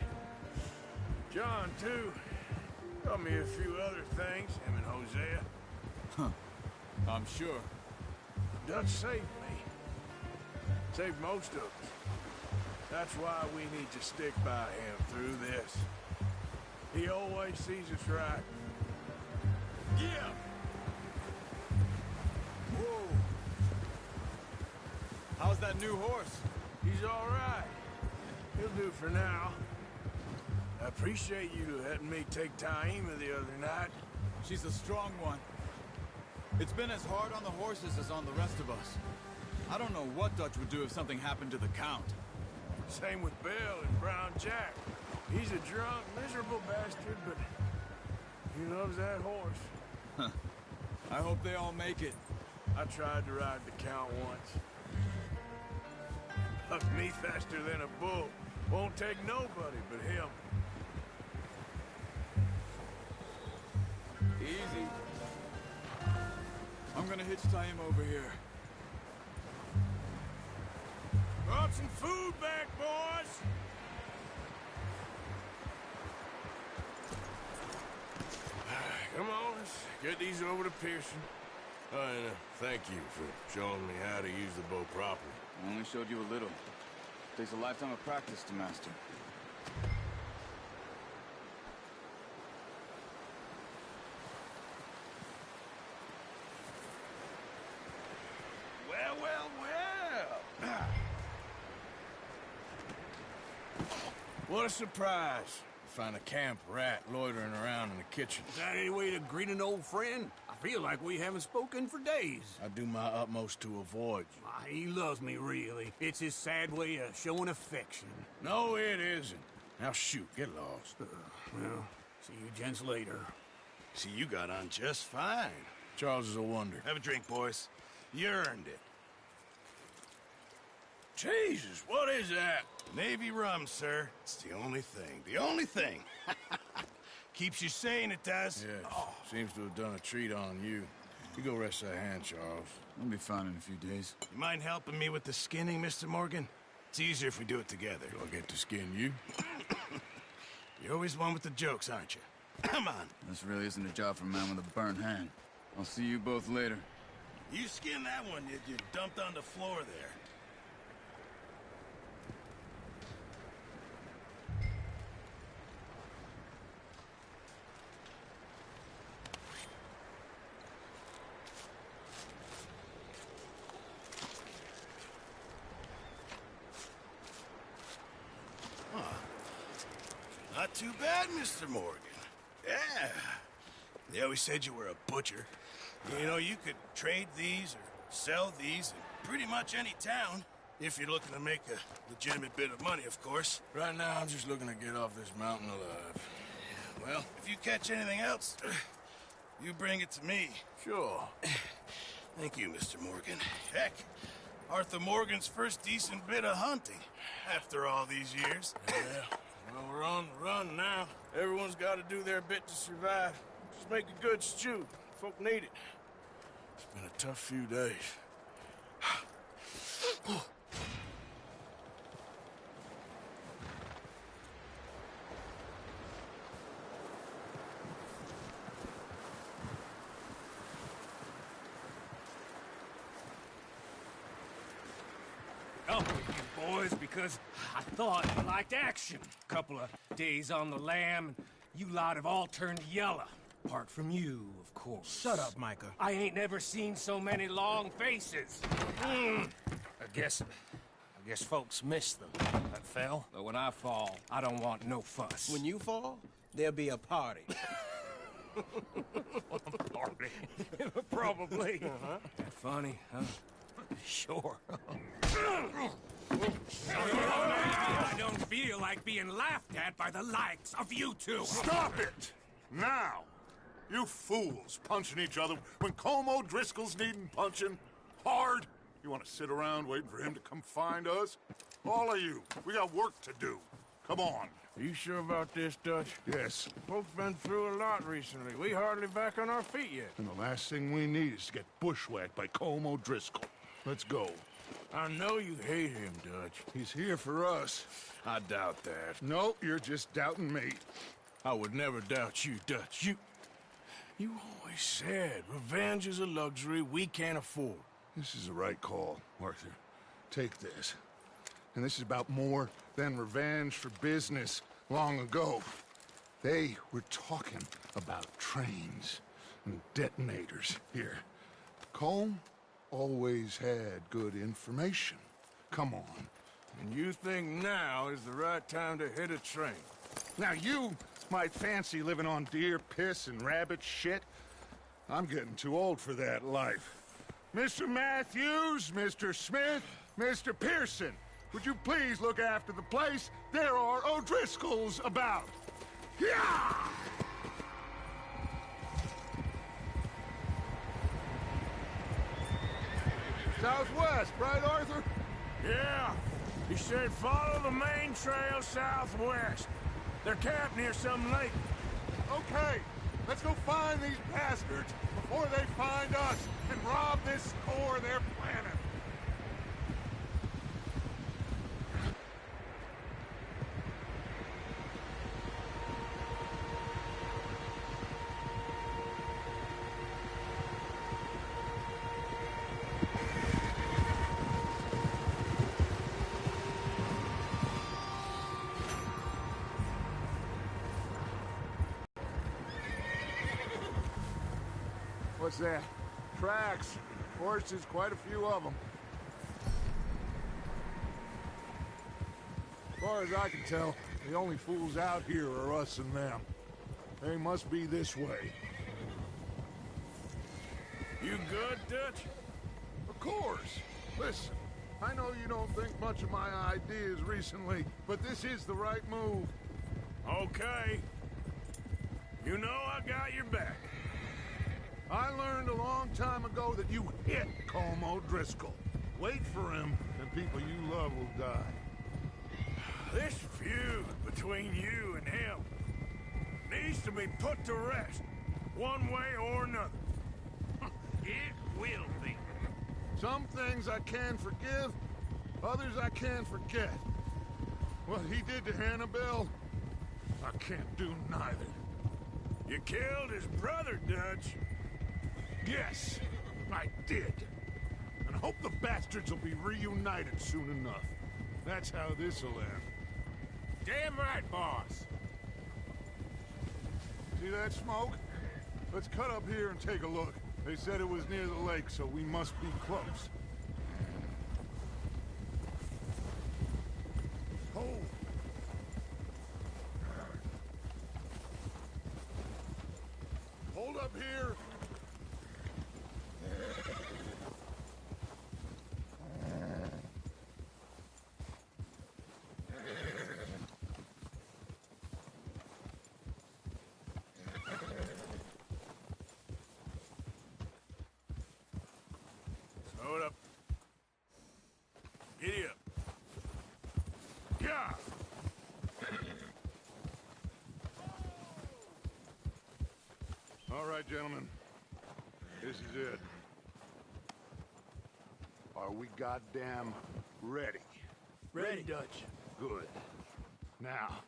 John, too. Taught me a few other things, him and Hosea. Huh. I'm sure. Dutch saved me. Saved most of us. That's why we need to stick by him through this. He always sees us right. Yeah! Whoa! How's that new horse? He's all right. He'll do for now. I appreciate you letting me take Taima the other night. She's a strong one. It's been as hard on the horses as on the rest of us. I don't know what Dutch would do if something happened to the Count. Same with Bill and Brown Jack. He's a drunk, miserable bastard, but he loves that horse. Huh. I hope they all make it. I tried to ride the Count once. Puffed me faster than a bull. Won't take nobody but him. Easy. I'm gonna hitch-tie him over here. Brought some food back, boys! Come on, let's get these over to Pearson. And thank you for showing me how to use the bow properly. I only showed you a little. Takes a lifetime of practice to master. Well, well, well. What a surprise. Find a camp rat loitering around in the kitchen. Is that any way to greet an old friend? I feel like we haven't spoken for days. I do my utmost to avoid you. He loves me, really. It's his sad way of showing affection. No, it isn't. Now shoot, get lost. Well, see you gents later. See, you got on just fine. Charles is a wonder. Have a drink, boys. You earned it. Jesus, what is that? Navy rum, sir. It's the only thing. The only thing. Keeps you sane, it does. Yes, seems to have done a treat on you. You go rest that hand, Charles. I'll be fine in a few days. You mind helping me with the skinning, Mr. Morgan? It's easier if we do it together. Do I get to skin you? You're always one with the jokes, aren't you? Come on. This really isn't a job for a man with a burnt hand. I'll see you both later. You skinned that one you dumped on the floor there. Not too bad, Mr. Morgan. Yeah. They always said you were a butcher. You know, you could trade these or sell these in pretty much any town. If you're looking to make a legitimate bit of money, of course. Right now, I'm just looking to get off this mountain alive. Well, if you catch anything else, you bring it to me. Sure. Thank you, Mr. Morgan. Heck, Arthur Morgan's first decent bit of hunting after all these years. Yeah. Well, we're on the run now. Everyone's got to do their bit to survive. Just make a good stew. Folk need it. It's been a tough few days. Up with you boys because I thought you liked action. Couple of days on the lam, and you lot have all turned yellow. Apart from you, of course. Shut up, Micah. I ain't never seen so many long faces. I guess folks miss them. That fell. But when I fall, I don't want no fuss. When you fall, there'll be a party. Party? Probably. That funny, huh? Sure. I don't feel like being laughed at by the likes of you two. Stop it! Now! You fools punching each other when Como Driscoll's needing punching. Hard! You want to sit around waiting for him to come find us? All of you, we got work to do. Come on. Are you sure about this, Dutch? Yes. Folks been through a lot recently. We hardly back on our feet yet. And the last thing we need is to get bushwhacked by Como Driscoll. Let's go. I know you hate him, Dutch. He's here for us. I doubt that. No, you're just doubting me. I would never doubt you, Dutch. You always said revenge is a luxury we can't afford. This is the right call, Arthur. Take this. And this is about more than revenge for business long ago. They were talking about trains and detonators here. Colm always had good information. Come on. And you think now is the right time to hit a train? Now you might fancy living on deer piss and rabbit shit. I'm getting too old for that life. Mr. Matthews, Mr. Smith, Mr. Pearson, would you please look after the place? There are O'Driscolls about. Yeah! Southwest, right, Arthur? Yeah. He said follow the main trail southwest. They're camped near some lake. Okay, let's go find these bastards before they find us and rob this core they're planning. What's that? Tracks. Horses, quite a few of them. As far as I can tell, the only fools out here are us and them. They must be this way. You good, Dutch? Of course. Listen, I know you don't think much of my ideas recently, but this is the right move. Okay. You know I got your back. I learned a long time ago that you hit Como Driscoll. Wait for him, and people you love will die. This feud between you and him needs to be put to rest, one way or another. Some things I can forgive, others I can't forget. What he did to Annabelle, I can't do neither. You killed his brother, Dutch. Yes, I did. And I hope the bastards will be reunited soon enough. That's how this'll end. Damn right, boss. See that smoke? Let's cut up here and take a look. They said it was near the lake, so we must be close. Hold. Hold up here. Hold up. Giddy up. Yeah. All right, gentlemen. This is it. Are we goddamn ready? Ready, Dutch. Good. Now,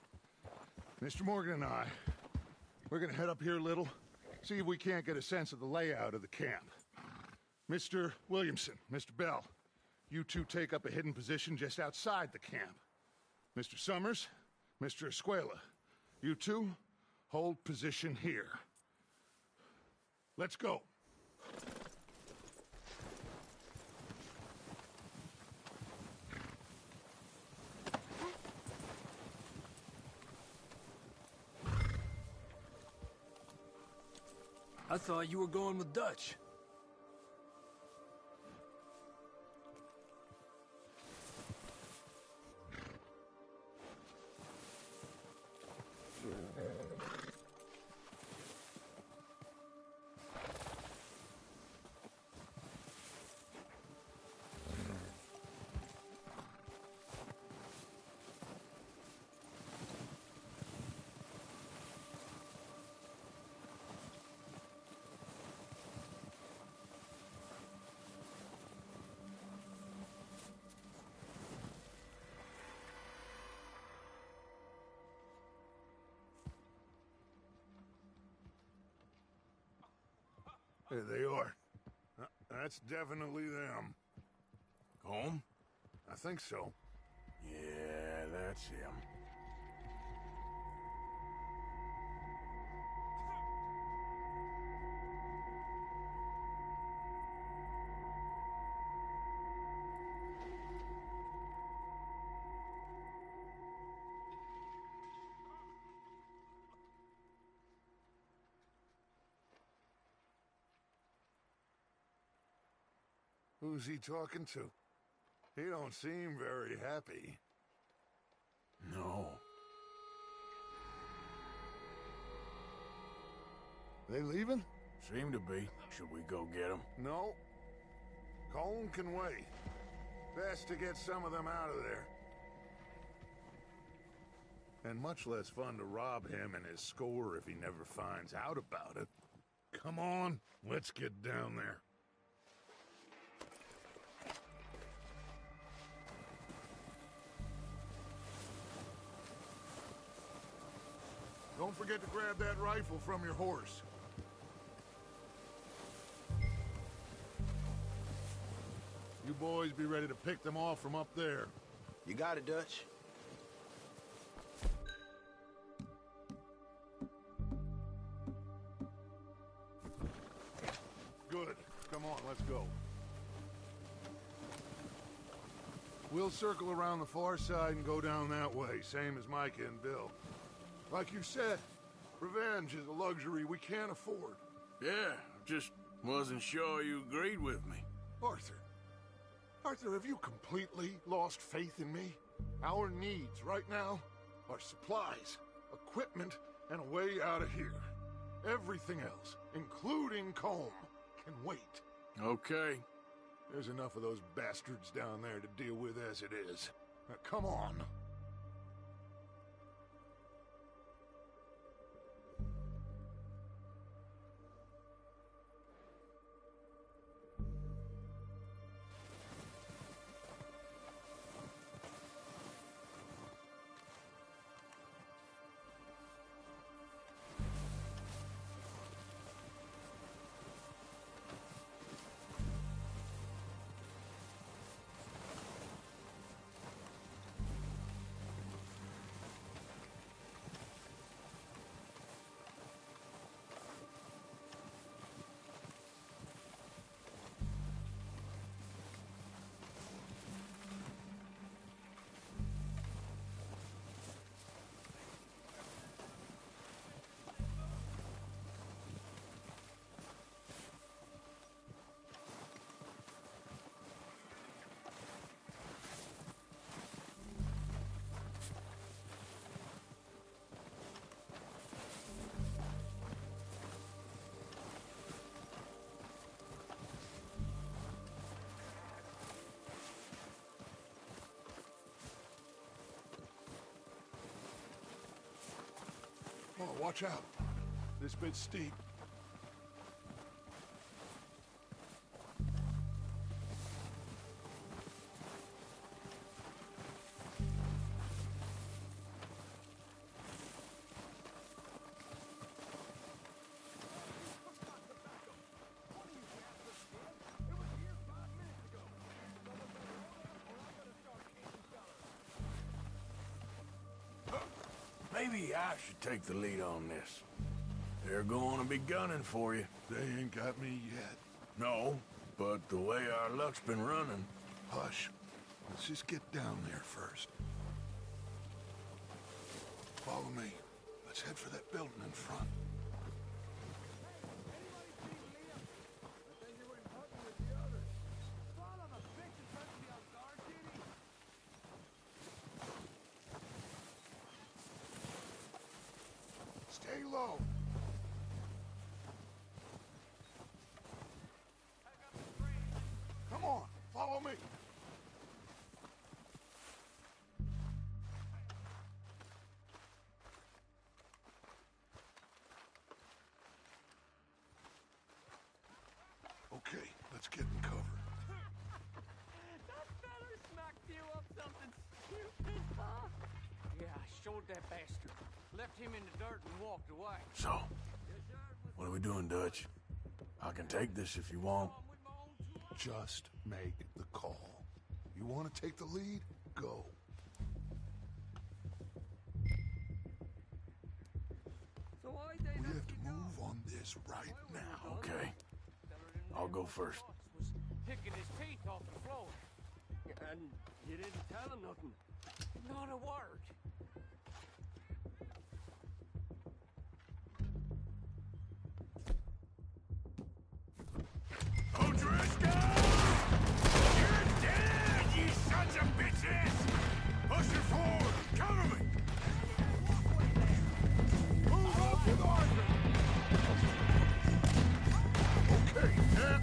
Mr. Morgan and I, we're gonna head up here a little, see if we can't get a sense of the layout of the camp. Mr. Williamson, Mr. Bell, you two take up a hidden position just outside the camp. Mr. Summers, Mr. Escuela, you two hold position here. Let's go. I thought you were going with Dutch. There they are. That's definitely them. Home? I think so. Yeah, that's him. Who's he talking to? He don't seem very happy. No. They leaving? Seem to be. Should we go get them? No. Colin can wait. Best to get some of them out of there. And much less fun to rob him and his score if he never finds out about it. Come on, let's get down there. Don't forget to grab that rifle from your horse. You boys be ready to pick them off from up there. You got it, Dutch. Good. Come on, let's go. We'll circle around the far side and go down that way, same as Micah and Bill. Like you said, revenge is a luxury we can't afford. Yeah, just wasn't sure you agreed with me. Arthur. Arthur, have you completely lost faith in me? Our needs right now are supplies, equipment, and a way out of here. Everything else, including Colm, can wait. Okay. There's enough of those bastards down there to deal with as it is. Now, come on. Watch out. This bit's steep. Maybe I should take the lead on this. They're going to be gunning for you. They ain't got me yet. No, but the way our luck's been running... Hush. Let's just get down there first. Follow me. Let's head for that building in front. Stay low. Come on, follow me. Okay, let's get in cover. That feller smacked you up something stupid, huh? Yeah, I showed that bastard. Left him in the dirt and walked away. So, what are we doing, Dutch? I can take this if you want. Just make the call. You want to take the lead? Go. We have to move on this right now. Okay. I'll go first. Was picking his teeth off the floor. And you didn't tell him nothing. Not a word. O'Driscoll! You're dead, you sons of bitches! Push her forward! Cover me! Move up with Arthur! Okay, now.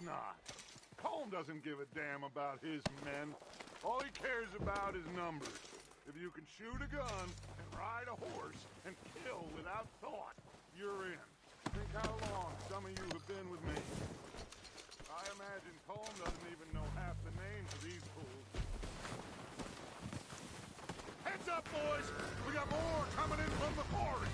not. Colm doesn't give a damn about his men. All he cares about is numbers. If you can shoot a gun and ride a horse and kill without thought, you're in. Think how long some of you have been with me. I imagine Colm doesn't even know half the names of these fools. Heads up, boys! We got more coming in from the forest!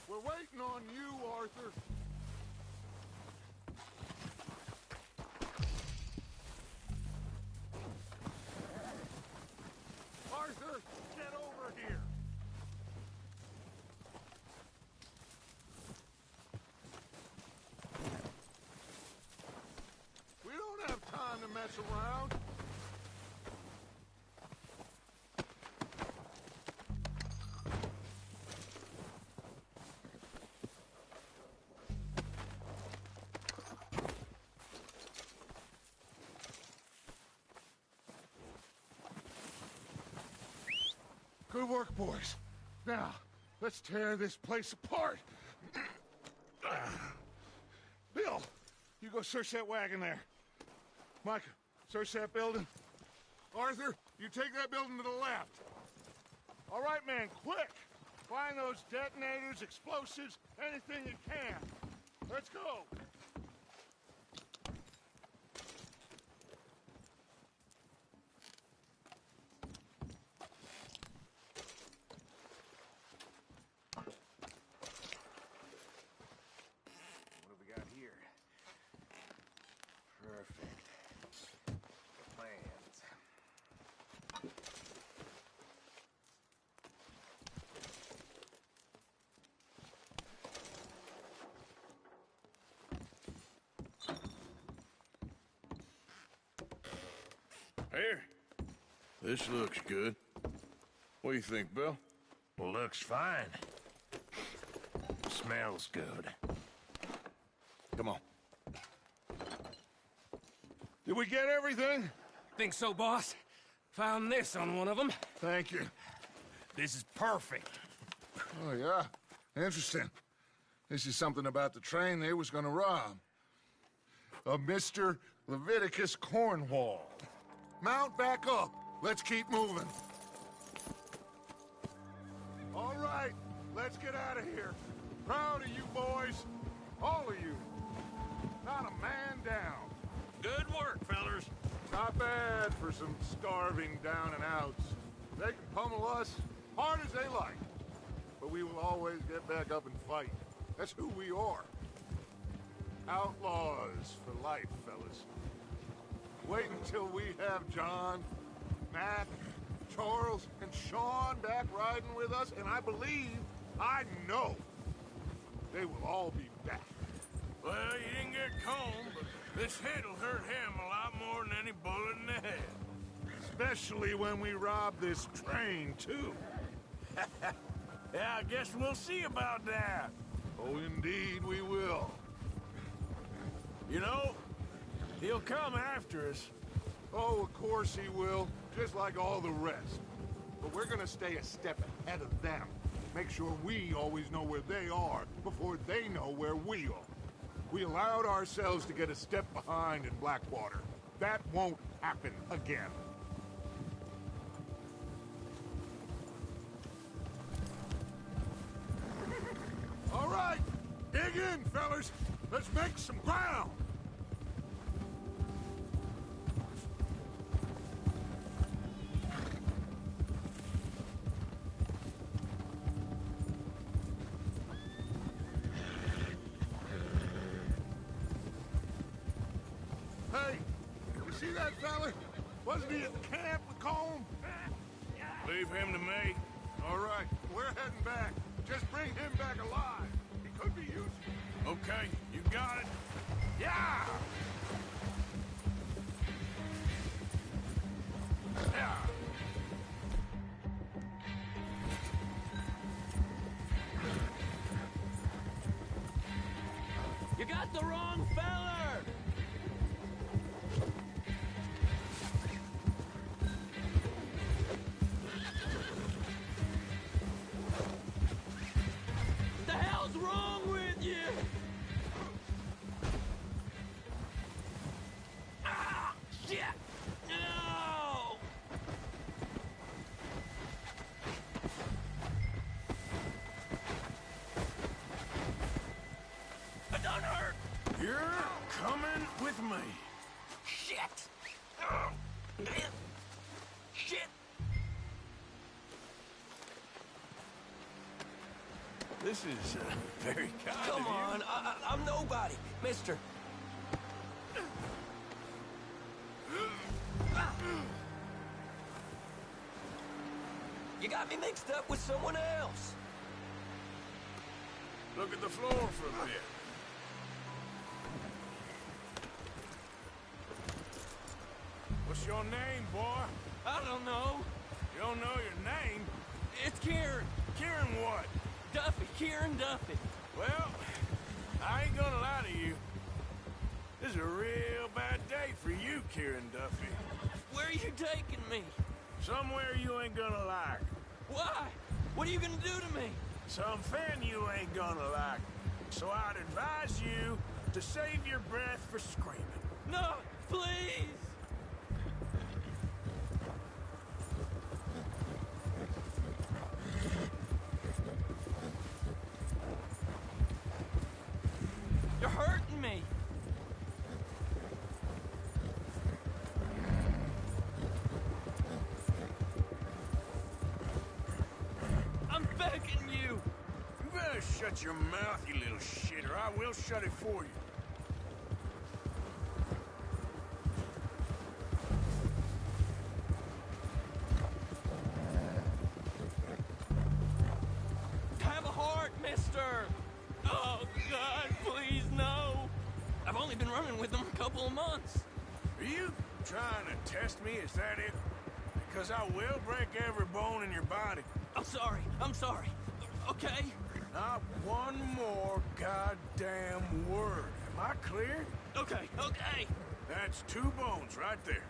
We're waiting on you, Arthur. Arthur, get over here. We don't have time to mess around. Good work, boys. Now, let's tear this place apart. Bill, you go search that wagon there. Micah, search that building. Arthur, You take that building to the left. All right, man, quick! Find those detonators, explosives, anything you can. Let's go! What have we got here? Perfect. Plans. Here. This looks good. What do you think, Bill? Looks fine. Smells good. Come on. Did we get everything? Think so, boss. Found this on one of them. Thank you. This is perfect. Oh, yeah? Interesting. This is something about the train they was gonna rob. A Mr. Leviticus Cornwall. Mount back up. Let's keep moving. All right, let's get out of here. Proud of you boys. All of you. Not a man down. Good work, fellers. Not bad for some starving down and outs. They can pummel us hard as they like. But we will always get back up and fight. That's who we are. Outlaws for life, fellas. Wait until we have John, Mac, Charles, and Sean back riding with us, and I believe, I know, they will all be back. Well, you didn't get Combe, but this hit'll hurt him a lot more than any bullet in the head. Especially when we rob this train, too. Yeah, I guess we'll see about that. Oh, indeed we will. You know, he'll come after us. Oh, of course he will, just like all the rest. But we're gonna stay a step ahead of them. Make sure we always know where they are before they know where we are. We allowed ourselves to get a step behind in Blackwater. That won't happen again. All right, dig in, fellas. Let's make some ground. Hey, you see that fella? Wasn't he at the camp with Combe? Leave him to me. All right, we're heading back. Just bring him back alive. He could be useful. Okay, you got it. Yeah! Yeah! You got the wrong feller! What the hell's wrong with you? Ah! Shit! No! It don't hurt! You're coming with me. Shit! Shit! This is very kind Come of you. on, I'm nobody, mister. You got me mixed up with someone else. Look at the floor for a bit. What's your name, boy? I don't know. You don't know your name? It's Kieran. Kieran what? Duffy, Kieran Duffy. Well, I ain't gonna lie to you. This is a real bad day for you, Kieran Duffy. Where are you taking me? Somewhere you ain't gonna like. Why? What are you gonna do to me? Something you ain't gonna like. So I'd advise you to save your breath for screaming. No, please! just shut your mouth, you little shit, or I will shut it for you. Have a heart, mister! Oh, God, please, no! I've only been running with them a couple of months. Are you trying to test me? Is that it? Because I will break every bone in your body. I'm sorry. Okay? Not one more goddamn word. Am I clear? Okay. That's 2 bones right there.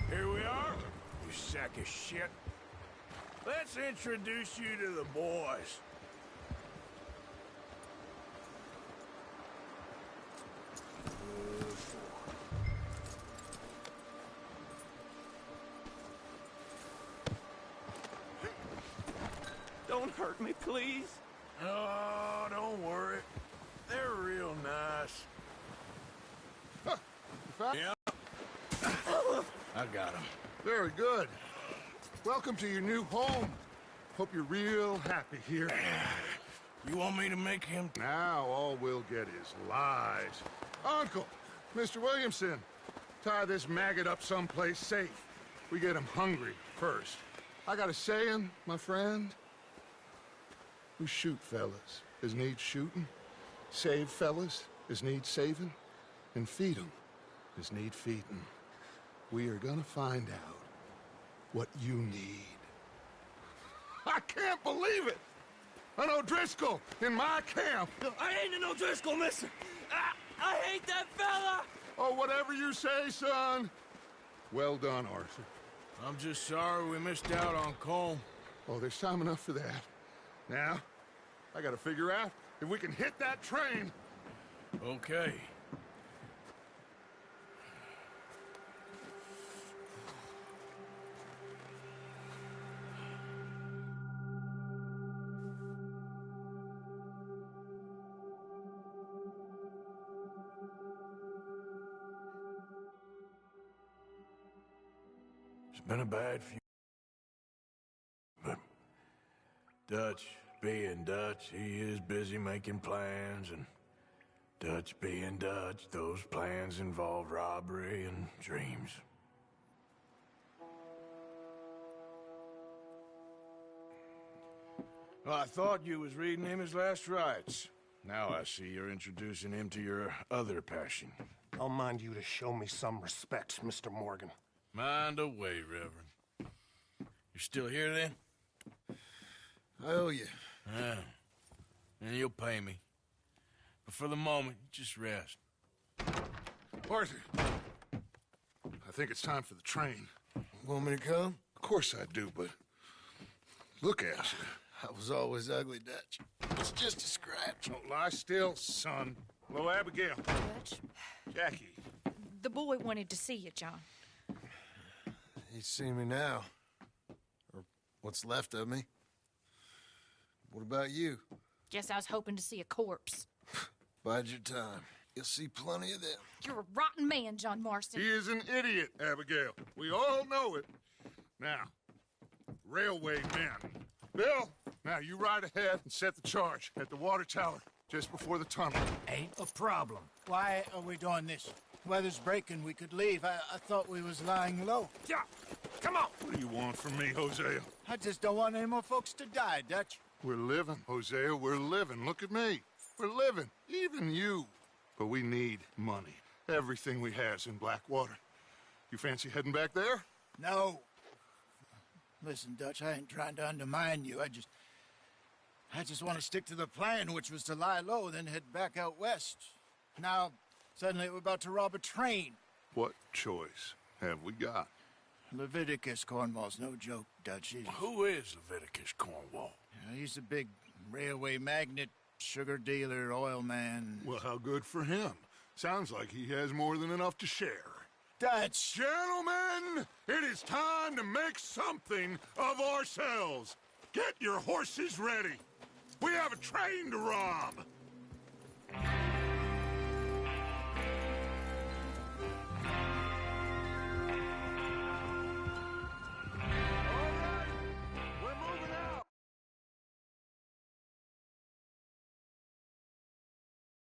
Here we are, you sack of shit. Let's introduce you to the boys. Don't hurt me, please. Oh, don't worry. They're real nice. Yeah. I got him. Very good. Welcome to your new home. Hope you're real happy here. You want me to make him... Now all we'll get is lies. Uncle, Mr. Williamson, tie this maggot up someplace safe. We get him hungry first. I got a saying, my friend. We shoot fellas as need shooting, save fellas as need saving, and feed 'em as need feeding. We are gonna find out what you need. I can't believe it! An O'Driscoll in my camp! I ain't an O'Driscoll, mister! I hate that fella! Oh, whatever you say, son. Well done, Arthur. I'm just sorry we missed out on Colm. Oh, there's time enough for that. Now, I gotta figure out if we can hit that train. Okay. It's been a bad few... But Dutch being Dutch, he is busy making plans, and Dutch being Dutch, those plans involve robbery and dreams. Well, I thought you was reading him his last rites. Now I see you're introducing him to your other passion. I'll mind you to show me some respect, Mr. Morgan. Mind away, Reverend. You still here, then? I owe you. Yeah. And you'll pay me. But for the moment, just rest. Arthur, I think it's time for the train. Want me to come? Of course I do, but look at you. I was always ugly, Dutch. It's just a scratch. Don't lie still, son. Hello, Abigail. Dutch, Jackie. the boy wanted to see you, John. He's seen me now. Or what's left of me. What about you? Guess I was hoping to see a corpse. Bide your time. You'll see plenty of them. You're a rotten man, John Marston. He is an idiot, Abigail. We all know it. Now, railway men. Bill, now you ride ahead and set the charge at the water tower just before the tunnel. Ain't a problem. Why are we doing this? Weather's breaking. We could leave. I thought we was lying low. Yeah, come on. What do you want from me, Hosea? I just don't want any more folks to die, Dutch. We're living, Hosea. We're living. Look at me. We're living. Even you. But we need money. Everything we has in Blackwater. You fancy heading back there? No. Listen, Dutch, I ain't trying to undermine you. I just want to stick to the plan, which was to lie low, then head back out west. Now, suddenly we're about to rob a train. What choice have we got? Leviticus Cornwall's no joke, Dutch. Who is Leviticus Cornwall? He's a big railway magnate, sugar dealer, oil man. Well, how good for him. Sounds like he has more than enough to share. Dutch! Gentlemen, it is time to make something of ourselves. Get your horses ready. We have a train to rob.